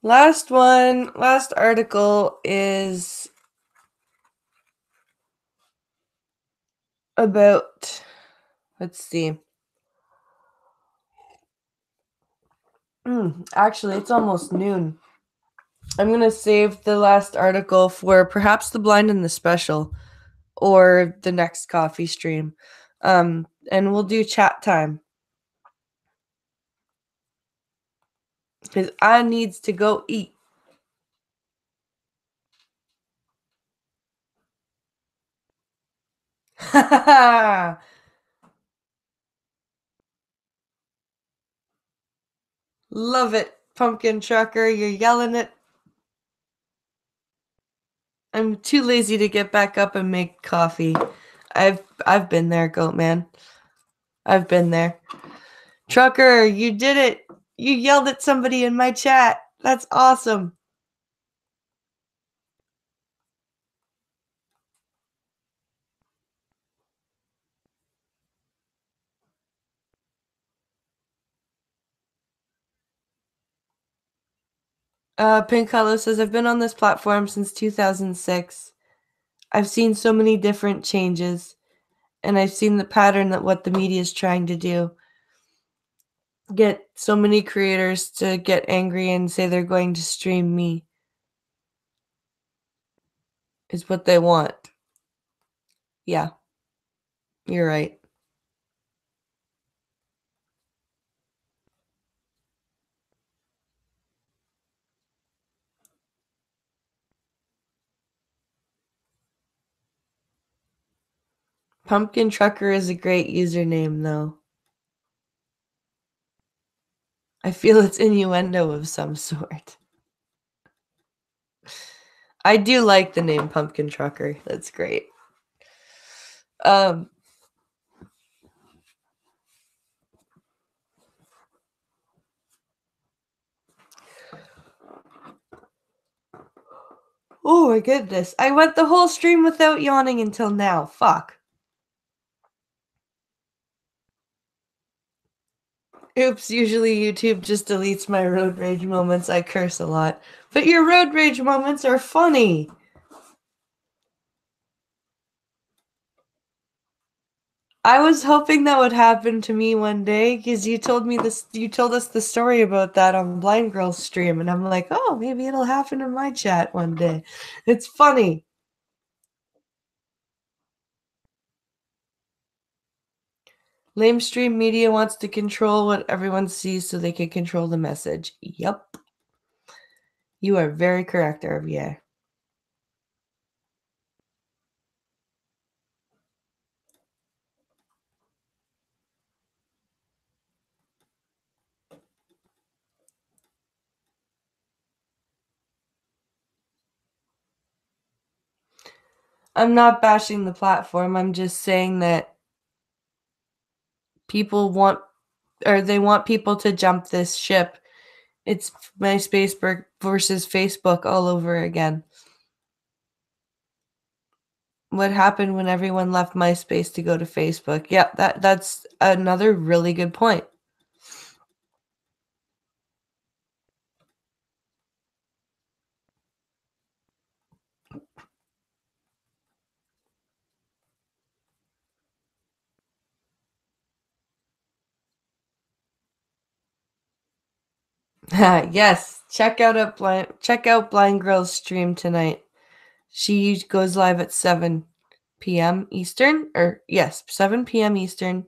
Last article is about, let's see. Actually, it's almost noon. I'm going to save the last article for perhaps the blind and the special or the next coffee stream. And we'll do chat time. Because I needs to go eat. Love it, Pumpkin Trucker. You're yelling it. I'm too lazy to get back up and make coffee. I've been there, Goatman. I've been there. Trucker, you did it. You yelled at somebody in my chat. That's awesome. Pink Hollow says, I've been on this platform since 2006. I've seen so many different changes, and I've seen the pattern that what the media is trying to do. Get so many creators to get angry and say they're going to stream me is what they want. Yeah, you're right. Pumpkin Trucker is a great username, though. I feel it's innuendo of some sort. I do like the name Pumpkin Trucker. That's great. Oh my goodness. I went the whole stream without yawning until now. Fuck. Oops, usually YouTube just deletes my road rage moments. I curse a lot. But your road rage moments are funny. I was hoping that would happen to me one day because you told us the story about that on Blind Girl's stream, and I'm like, oh, maybe it'll happen in my chat one day. It's funny. Lamestream Media wants to control what everyone sees so they can control the message. Yup. You are very correct, RVA. I'm not bashing the platform. I'm just saying that people want people to jump this ship. It's MySpace versus Facebook all over again. What happened when everyone left MySpace to go to Facebook? Yeah, that's another really good point. Yes, check out Blind Girl's stream tonight. She goes live at 7 p.m. Eastern, 7 p.m. Eastern.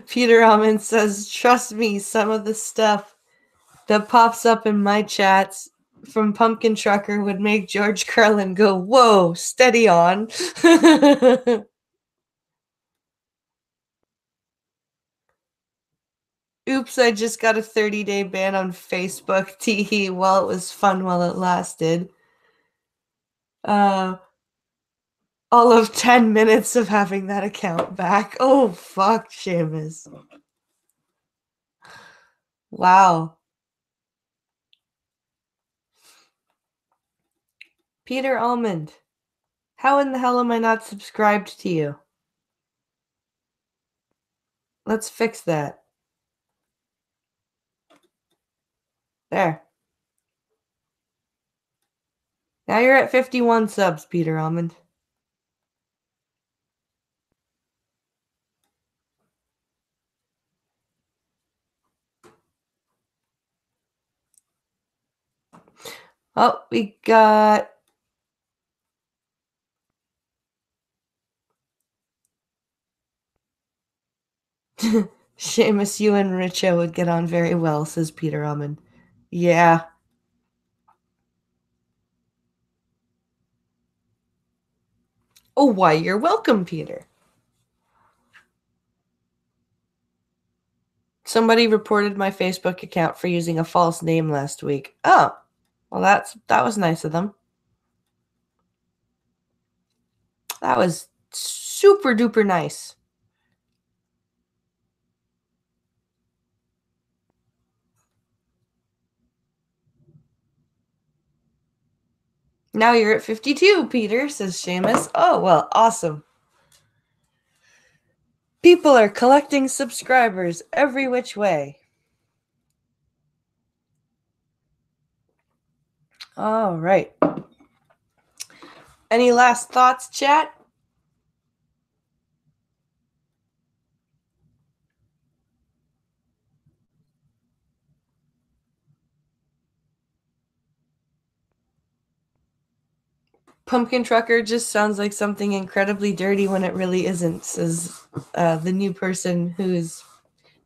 Peter Almond says, trust me, some of the stuff that pops up in my chats from Pumpkin Trucker would make George Carlin go, whoa, steady on. Oops, I just got a 30-day ban on Facebook. Teehee, well, it was fun while it lasted. All of 10 minutes of having that account back. Oh, fuck, Seamus. Wow. Peter Almond, how in the hell am I not subscribed to you? Let's fix that. There. Now you're at 51 subs, Peter Almond. Oh, we got... Seamus, you and Richo would get on very well, says Peter Almond. Yeah. Oh, why, you're welcome, Peter. Somebody reported my Facebook account for using a false name last week. Oh, well, that was nice of them. That was super duper nice. Now you're at 52, Peter, says Seamus. Oh, well, awesome. People are collecting subscribers every which way. All right. Any last thoughts, chat? Pumpkin Trucker just sounds like something incredibly dirty when it really isn't, says the new person whose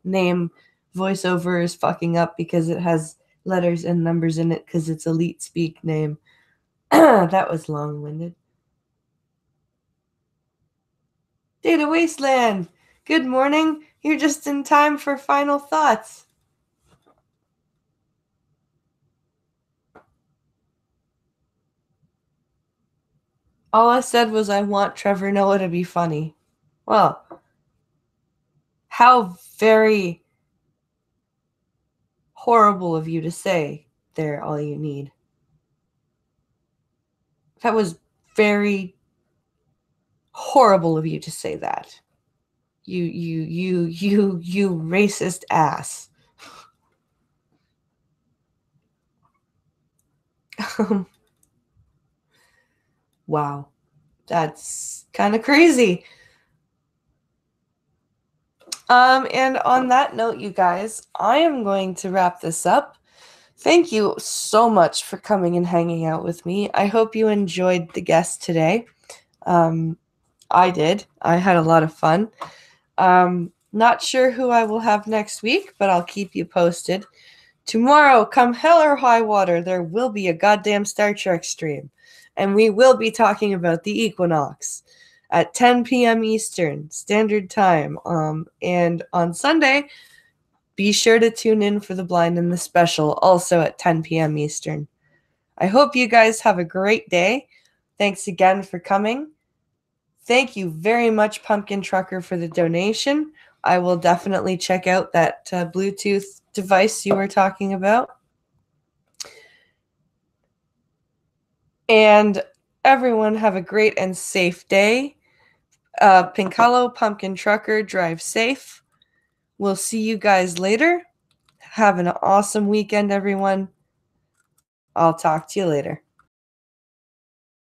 name voiceover is fucking up because it has letters and numbers in it because it's elite speak name. That was long-winded. Data Wasteland, good morning. You're just in time for final thoughts. All I said was I want Trevor Noah to be funny. Well, how very horrible of you to say they're all you need. That was very horrible of you to say that. You racist ass. Wow. That's kind of crazy. And on that note, you guys, I am going to wrap this up. Thank you so much for coming and hanging out with me. I hope you enjoyed the guest today. I did. I had a lot of fun. Not sure who I will have next week, but I'll keep you posted. Tomorrow, come hell or high water, there will be a goddamn Star Trek stream. And we will be talking about the equinox at 10 p.m. Eastern Standard Time. And on Sunday, be sure to tune in for The Blind and the Special, also at 10 p.m. Eastern. I hope you guys have a great day. Thanks again for coming. Thank you very much, Pumpkin Trucker, for the donation. I will definitely check out that Bluetooth device you were talking about. And everyone have a great and safe day. Pinkalo, Pumpkin Trucker, drive safe. We'll see you guys later. Have an awesome weekend, everyone. I'll talk to you later.